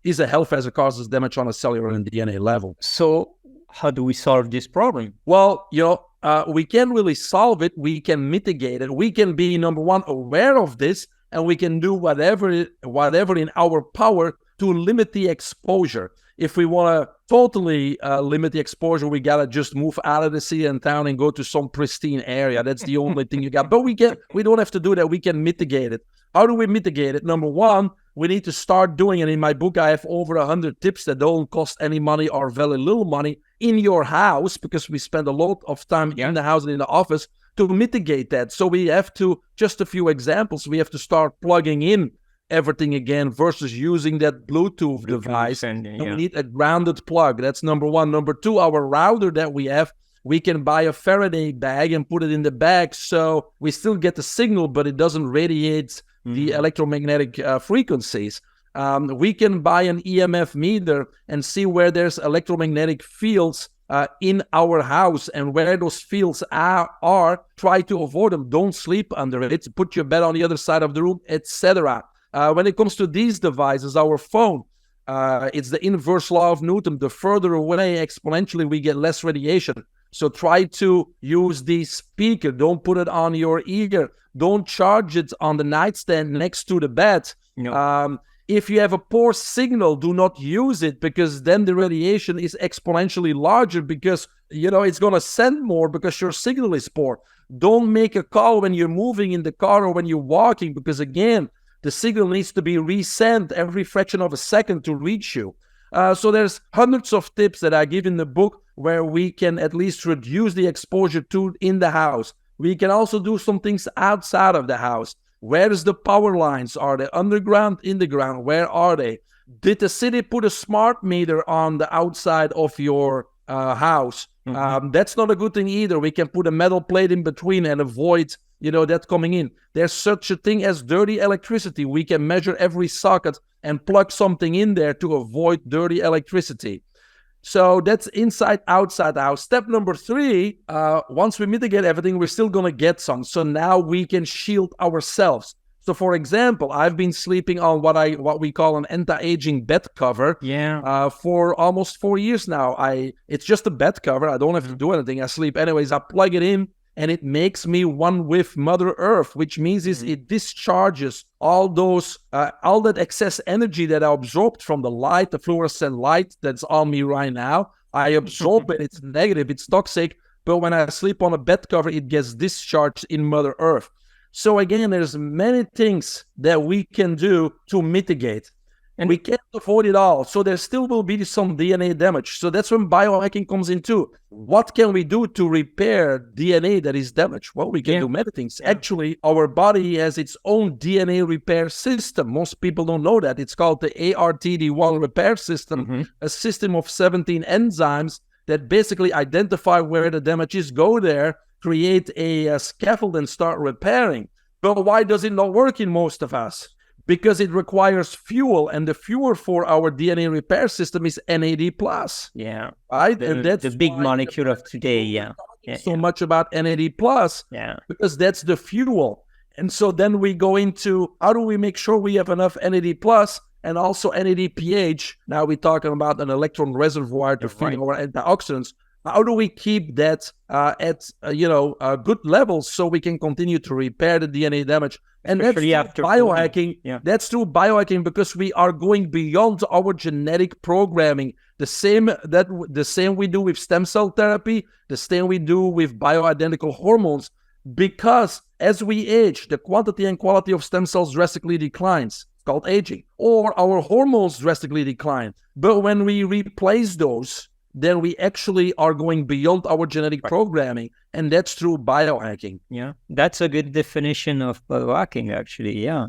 is a health hazard, causes damage on a cellular and DNA level. So how do we solve this problem? Well, we can't really solve it. We can mitigate it. We can be, number one, aware of this, and we can do whatever in our power to limit the exposure. If we want to totally limit the exposure, we got to just move out of the city and town and go to some pristine area. That's the only thing you got. But we don't have to do that. We can mitigate it. How do we mitigate it? Number one, we need to start doing it. In my book, I have over 100 tips that don't cost any money or very little money in your house, because we spend a lot of time in the house and in the office to mitigate that. So we have to, just a few examples, we have to start plugging in everything again versus using that Bluetooth device. And we need a grounded plug. That's number one. Number two, our router that we have, we can buy a Faraday bag and put it in the bag, so we still get the signal, but it doesn't radiate the electromagnetic frequencies. We can buy an EMF meter and see where there's electromagnetic fields in our house, and where those fields are, try to avoid them. Don't sleep under it. Put your bed on the other side of the room, etc. When it comes to these devices, our phone, it's the inverse law of Newton. The further away, exponentially, we get less radiation. So try to use the speaker. Don't put it on your ear. Don't charge it on the nightstand next to the bed. No. If you have a poor signal, do not use it, because then the radiation is exponentially larger, because, it's going to send more because your signal is poor. Don't make a call when you're moving in the car or when you're walking, because, again, the signal needs to be resent every fraction of a second to reach you. So there's hundreds of tips that I give in the book where we can at least reduce the exposure to in the house. We can also do some things outside of the house. Where's the power lines? Are they underground, in the ground? Where are they? Did the city put a smart meter on the outside of your house? That's not a good thing either. We can put a metal plate in between and avoid, that coming in. There's such a thing as dirty electricity. We can measure every socket and plug something in there to avoid dirty electricity. So that's inside, outside the house. Step number 3, once we mitigate everything, we're still going to get some. So now we can shield ourselves. So, for example, I've been sleeping on what we call an anti-aging bed cover for almost 4 years now. It's just a bed cover. I don't have to do anything. I sleep anyways. I plug it in, and it makes me one with Mother Earth, which means it discharges all that excess energy that I absorbed from the light, the fluorescent light that's on me right now. I absorb it. It's negative. It's toxic. But when I sleep on a bed cover, it gets discharged in Mother Earth. So again, there's many things that we can do to mitigate. And we can't avoid it all. So there still will be some DNA damage. So that's when biohacking comes in too. What can we do to repair DNA that is damaged? Well, we can do many things. Actually, our body has its own DNA repair system. Most people don't know that. It's called the ARTD1 repair system, a system of 17 enzymes that basically identify where the damage is, go there, create a scaffold and start repairing. But why does it not work in most of us? Because it requires fuel, and the fuel for our DNA repair system is NAD+. Yeah. Right? And that's the big molecule of today, so much about NAD+, because that's the fuel. And so then we go into, how do we make sure we have enough NAD+, and also NADPH? Now we're talking about an electron reservoir to feed our antioxidants. How do we keep that at good levels so we can continue to repair the DNA damage? And that's through biohacking. That's through biohacking, because we are going beyond our genetic programming. The same we do with stem cell therapy, the same we do with bioidentical hormones. Because as we age, the quantity and quality of stem cells drastically declines. It's called aging. Or our hormones drastically decline. But when we replace those, then we actually are going beyond our genetic programming, and that's through biohacking. Yeah, that's a good definition of biohacking, actually. Yeah.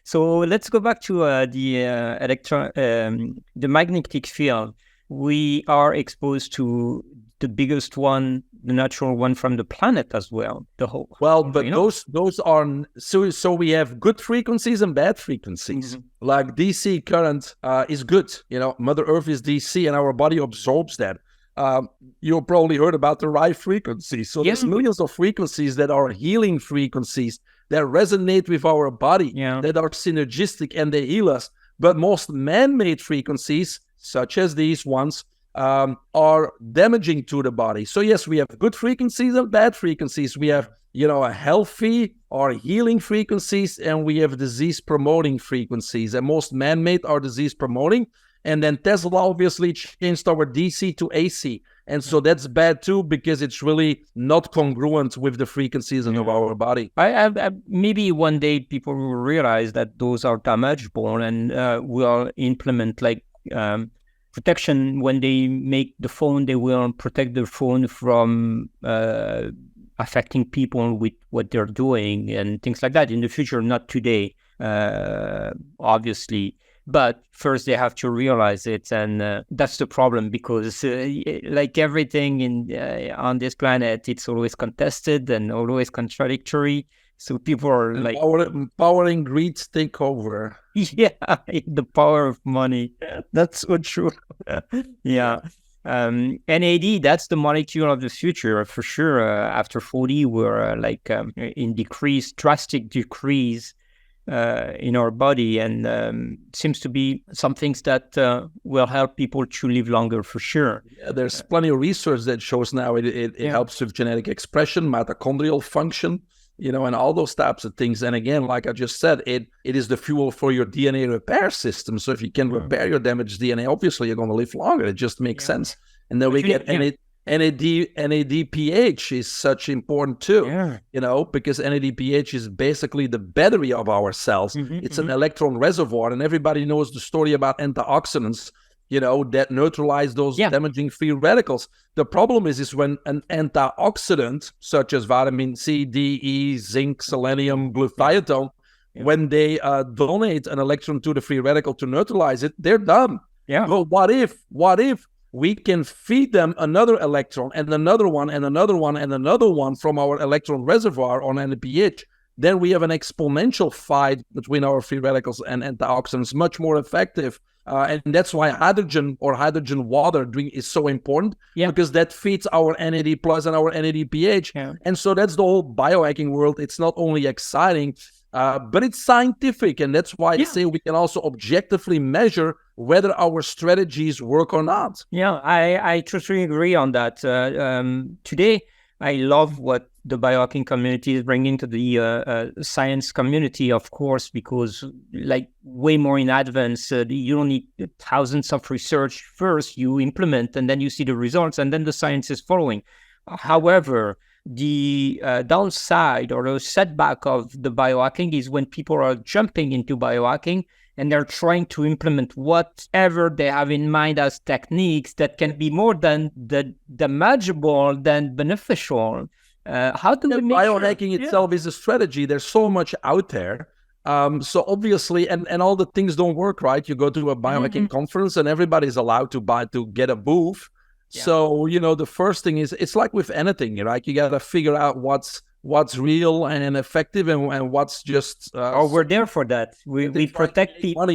So let's go back to the magnetic field. We are exposed to the biggest one, the natural one from the planet as well. Those are so we have good frequencies and bad frequencies. Like DC current is good. Mother Earth is DC, and our body absorbs that. You probably heard about the right frequency. So there's millions of frequencies that are healing frequencies that resonate with our body, that are synergistic, and they heal us. But most man-made frequencies, such as these ones, are damaging to the body. So yes, we have good frequencies and bad frequencies. We have, a healthy or healing frequencies, and we have disease-promoting frequencies. And most man-made are disease-promoting. And then Tesla obviously changed our DC to AC. And so that's bad too, because it's really not congruent with the frequencies of our body. I maybe one day people will realize that those are damageable, and will implement protection. When they make the phone, they will protect the phone from affecting people with what they're doing and things like that in the future, not today, obviously. But first they have to realize it, and that's the problem, because like everything on this planet, it's always contested and always contradictory. So people are And like, power and greed take over. yeah, the power of money. That's so true. Yeah. NAD, that's the molecule of the future for sure. After 40, we're in drastic decrease in our body, and seems to be some things that will help people to live longer for sure. Yeah, there's plenty of research that shows now it helps with genetic expression, mitochondrial function, and all those types of things. And again, like I just said, it is the fuel for your DNA repair system. So if you can repair your damaged DNA, obviously you're going to live longer. It just makes sense. And then we get NADPH is such important too, because NADPH is basically the battery of our cells. It's an electron reservoir, and everybody knows the story about antioxidants, that neutralize those damaging free radicals. The problem is when an antioxidant, such as vitamin C, D, E, zinc, selenium, glutathione, when they donate an electron to the free radical to neutralize it, they're done. Yeah. Well, what if we can feed them another electron and another one and another one and another one from our electron reservoir on NADPH? Then we have an exponential fight between our free radicals and antioxidants, much more effective. And that's why hydrogen or hydrogen water is so important, because that feeds our NAD plus and our NADPH. Yeah. And so that's the whole biohacking world. It's not only exciting, but it's scientific. And that's why I say we can also objectively measure whether our strategies work or not. Yeah, I totally agree on that. Today, I love what the biohacking community is bringing to the science community, of course, because way more in advance, you don't need thousands of research. First, you implement, and then you see the results, and then the science is following. However, the downside or the setback of the biohacking is when people are jumping into biohacking and they're trying to implement whatever they have in mind as techniques that can be more than damageable than beneficial. How do we make biohacking itself is a strategy? There's so much out there. So obviously, and all the things don't work, right? You go to a biohacking conference and everybody's allowed to get a booth. Yeah. So, the first thing is, it's like with anything, right? You got to figure out what's real and effective and what's just... we're there for that. We protect people.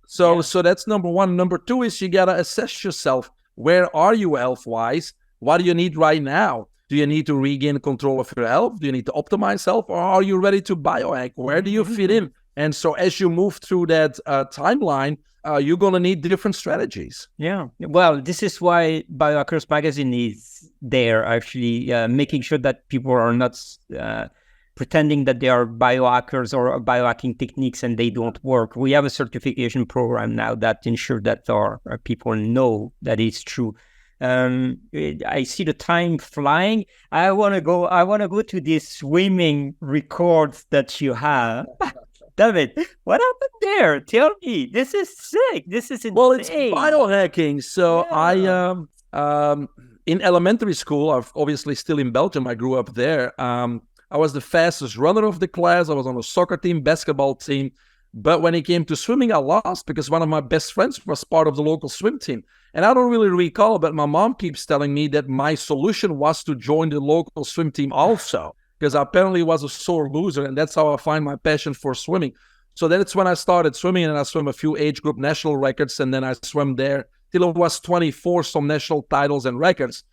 So that's number one. Number two is you got to assess yourself. Where are you health-wise? What do you need right now? Do you need to regain control of your health? Do you need to optimize health? Or are you ready to biohack? Where do you fit in? And so as you move through that timeline, you're going to need different strategies. Yeah. Well, this is why Biohackers Magazine is there, actually, making sure that people are not pretending that they are biohackers or biohacking techniques and they don't work. We have a certification program now that ensures that our people know that it's true. I see the time flying. I want to go to these swimming records that you have. David, what happened there? Tell me. This is sick. This is insane. Well, it's biohacking. So I in elementary school, I'm obviously still in Belgium. I grew up there. I was the fastest runner of the class. I was on a soccer team, basketball team. But when it came to swimming, I lost because one of my best friends was part of the local swim team. And I don't really recall, but my mom keeps telling me that my solution was to join the local swim team also, because I apparently was a sore loser, and that's how I find my passion for swimming. So that's when I started swimming, and I swam a few age group national records, and then I swam there till I was 24, some national titles and records.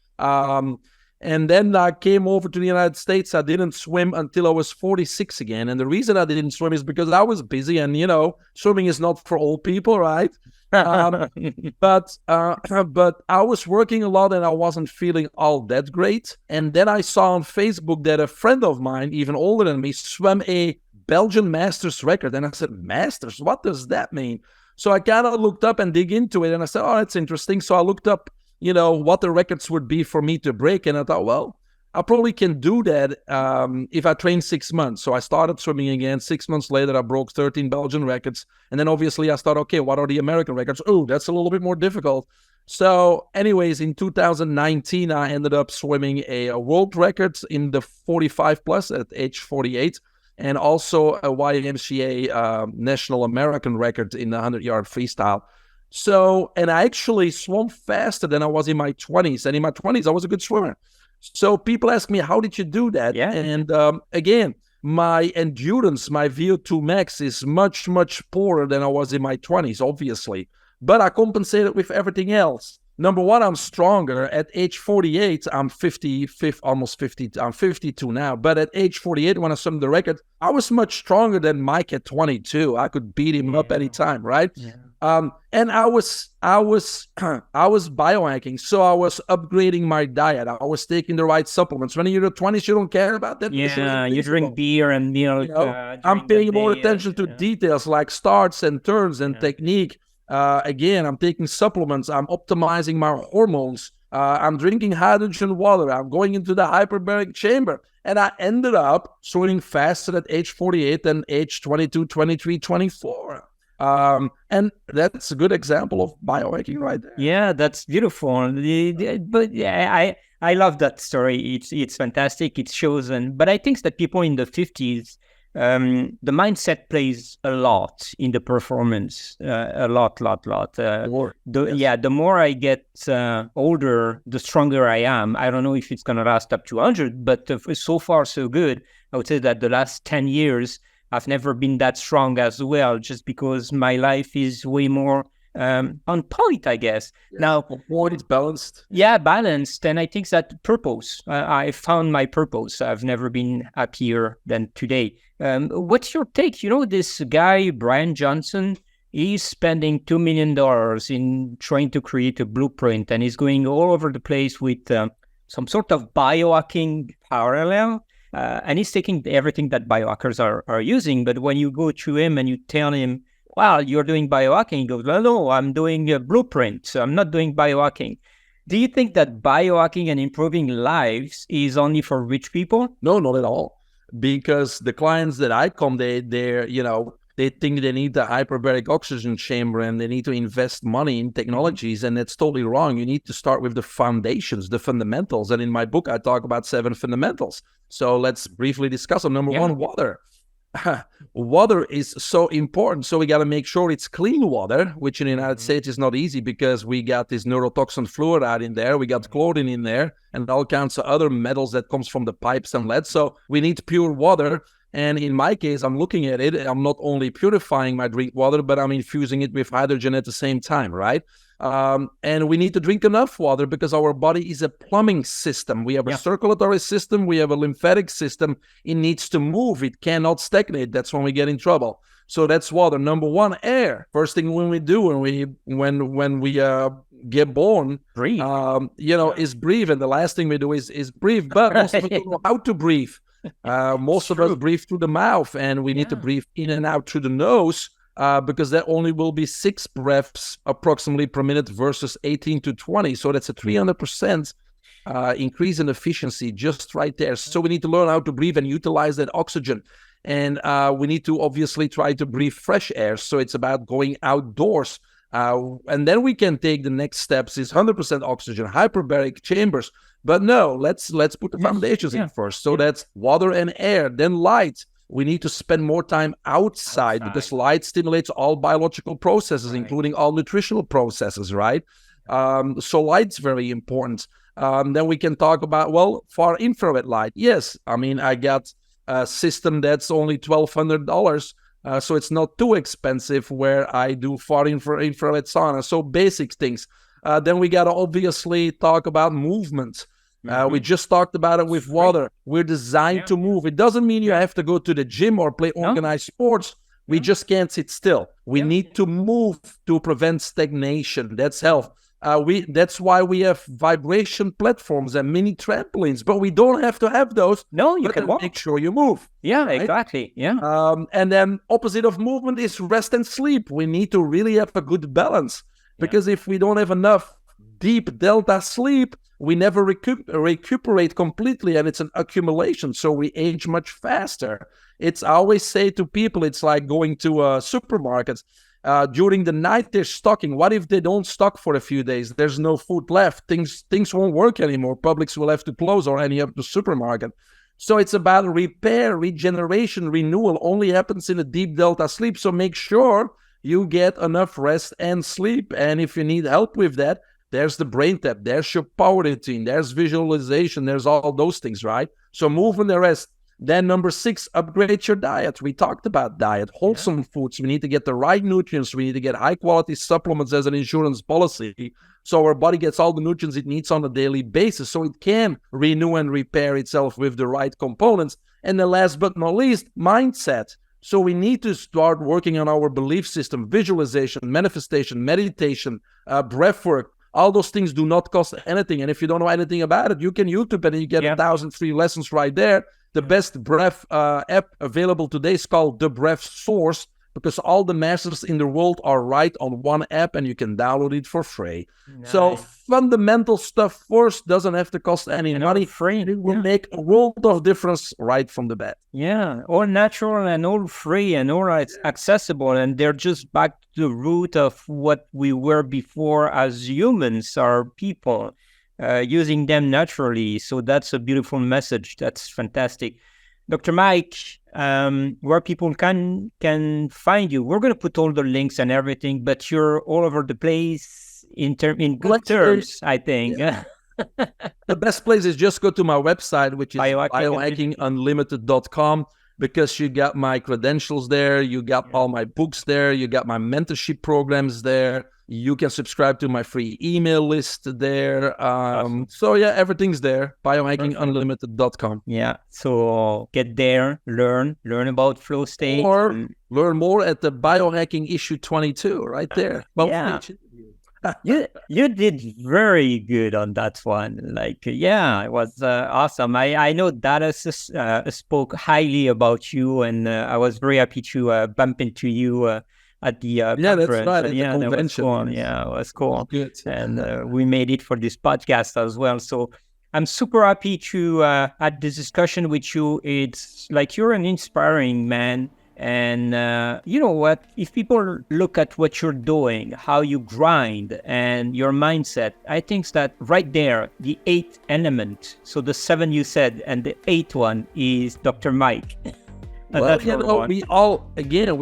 And then I came over to the United States. I didn't swim until I was 46 again. And the reason I didn't swim is because I was busy, and, swimming is not for old people, right? But I was working a lot and I wasn't feeling all that great. And then I saw on Facebook that a friend of mine, even older than me, swam a Belgian Masters record. And I said, Masters? What does that mean? So I kind of looked up and dig into it, and I said, oh, that's interesting. So I looked up, what the records would be for me to break. And I thought, well, I probably can do that if I train 6 months. So I started swimming again. 6 months later, I broke 13 Belgian records. And then obviously I thought, okay, what are the American records? Oh, that's a little bit more difficult. So anyways, in 2019, I ended up swimming a world record in the 45 plus at age 48. and also a YMCA National American record in the 100-yard freestyle. So, and I actually swam faster than I was in my 20s. And in my 20s, I was a good swimmer. So people ask me, how did you do that? Yeah. And again, my endurance, my VO2 max is much, much poorer than I was in my 20s, obviously. But I compensated with everything else. Number one, I'm stronger. At age 48, I'm 55, almost 50. I'm 52 now. But at age 48, when I swam the record, I was much stronger than Mike at 22. I could beat him up anytime, right? Yeah. And I was biohacking, so I was upgrading my diet. I was taking the right supplements. When you're in the 20s, you don't care about that. Yeah, you drink beer and milk. I'm paying more attention to details like starts and turns and technique. Again, I'm taking supplements. I'm optimizing my hormones. I'm drinking hydrogen water. I'm going into the hyperbaric chamber. And I ended up swimming faster at age 48 than age 22, 23, 24. And that's a good example of biohacking right there. Yeah, that's beautiful. But yeah, I love that story. It's fantastic. It shows, but I think that people in the 50s, the mindset plays a lot in the performance, a lot. The more I get older, the stronger I am. I don't know if it's going to last up to 100, but so far so good. I would say that the last 10 years, I've never been that strong as well, just because my life is way more on point, I guess. Yeah. Now, more it's balanced. Yeah, balanced. And I think that purpose, I found my purpose. I've never been happier than today. What's your take? This guy, Brian Johnson, he's spending $2 million in trying to create a blueprint, and he's going all over the place with some sort of biohacking parallel. And he's taking everything that biohackers are using. But when you go to him and you tell him, well, you're doing biohacking, he goes, no, I'm doing a blueprint. So I'm not doing biohacking. Do you think that biohacking and improving lives is only for rich people? No, not at all. Because the clients that I come, they think they need the hyperbaric oxygen chamber and they need to invest money in technologies, and that's totally wrong. You need to start with the foundations, the fundamentals. And in my book, I talk about 7 fundamentals. So let's briefly discuss them. Number one, water. Water is so important. So we got to make sure it's clean water, which in the United States is not easy because we got this neurotoxin fluoride in there. We got chlorine in there and all kinds of other metals that comes from the pipes and lead. So we need pure water. And in my case, I'm looking at it. I'm not only purifying my drink water, but I'm infusing it with hydrogen at the same time, right? And we need to drink enough water because our body is a plumbing system. We have a circulatory system. We have a lymphatic system. It needs to move. It cannot stagnate. That's when we get in trouble. So that's water. Number one, air. First thing when we do when we get born, breathe. Is breathe. And the last thing we do is breathe. But most of us don't know how to breathe. Most of us breathe through the mouth, and we need to breathe in and out through the nose. Because that only will be 6 breaths approximately per minute versus 18 to 20. So that's a 300% increase in efficiency just right there. So we need to learn how to breathe and utilize that oxygen. And we need to obviously try to breathe fresh air. So it's about going outdoors. And then we can take the next steps is 100% oxygen, hyperbaric chambers. But no, let's put the foundations in first. So that's water and air, then light. We need to spend more time outside because light stimulates all biological processes, including all nutritional processes, right? So light's very important. Then we can talk about, far infrared light. Yes, I mean, I got a system that's only $1,200, so it's not too expensive where I do far infrared sauna. So basic things. Then we got to obviously talk about movement. We just talked about it with water. We're designed to move. It doesn't mean you have to go to the gym or play organized sports. We just can't sit still. We need to move to prevent stagnation. That's health. That's why we have vibration platforms and mini trampolines, but we don't have to have those. No, you can walk. Make sure you move. Yeah, right? Exactly. Yeah. And then opposite of movement is rest and sleep. We need to really have a good balance because if we don't have enough deep delta sleep, we never recuperate completely, and it's an accumulation. So we age much faster. I always say to people, it's like going to a supermarket. During the night, they're stocking. What if they don't stock for a few days? There's no food left. Things won't work anymore. Publix will have to close or any of the supermarket. So it's about repair, regeneration, renewal only happens in a deep delta sleep. So make sure you get enough rest and sleep. And if you need help with that, there's the brain tap, there's your power routine, there's visualization, there's all those things, right? So movement and rest. Then number 6, upgrade your diet. We talked about diet, wholesome foods. We need to get the right nutrients. We need to get high quality supplements as an insurance policy. So our body gets all the nutrients it needs on a daily basis. So it can renew and repair itself with the right components. And then last but not least, mindset. So we need to start working on our belief system, visualization, manifestation, meditation, breath work. All those things do not cost anything. And if you don't know anything about it, you can YouTube it and you get 1,000 free lessons right there. The best breath app available today is called The Breath Source, because all the masters in the world are right on one app and you can download it for free. Nice. So fundamental stuff first, doesn't have to cost any money. Free. It will make a world of difference right from the bat. Yeah, all natural and all free and all accessible. And they're just back to the root of what we were before as humans, our people, using them naturally. So that's a beautiful message. That's fantastic. Dr. Mike, where people can find you. We're going to put all the links and everything, but you're all over the place in good terms, I think. Yeah. The best place is just go to my website, which is biohackingunlimited.com, because you got my credentials there, you got all my books there, you got my mentorship programs there. You can subscribe to my free email list there. Awesome. So yeah, everything's there. Biohackingunlimited.com. Yeah. So get there, learn about flow state. Or learn more at the Biohacking issue 22 right there. Well, yeah. You did very good on that one. Like, yeah, it was awesome. I know Dallas spoke highly about you, and I was very happy to bump into you at the conference. That's right. Yeah, that was cool. Yeah, it was cool. Good. And we made it for this podcast as well. So I'm super happy to have this discussion with you. It's like you're an inspiring man. And you know what? If people look at what you're doing, how you grind and your mindset, I think that right there, the 8th element, so the 7 you said, and the 8th one is Dr. Mike. Well, we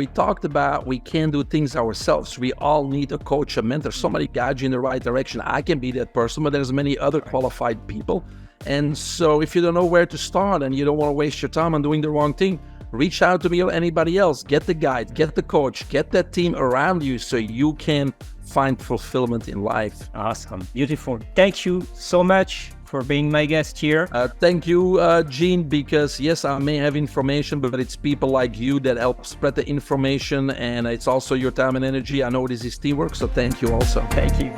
talked about we can't do things ourselves. We all need a coach, a mentor, somebody guide you in the right direction. I can be that person, but there's many other qualified people. And so if you don't know where to start and you don't want to waste your time on doing the wrong thing, reach out to me or anybody else. Get the guide, get the coach, get that team around you so you can find fulfillment in life. Awesome. Beautiful. Thank you so much for being my guest here. Thank you, Jean, because yes, I may have information, but it's people like you that help spread the information, and it's also your time and energy. I know this is teamwork, so thank you also. Thank you.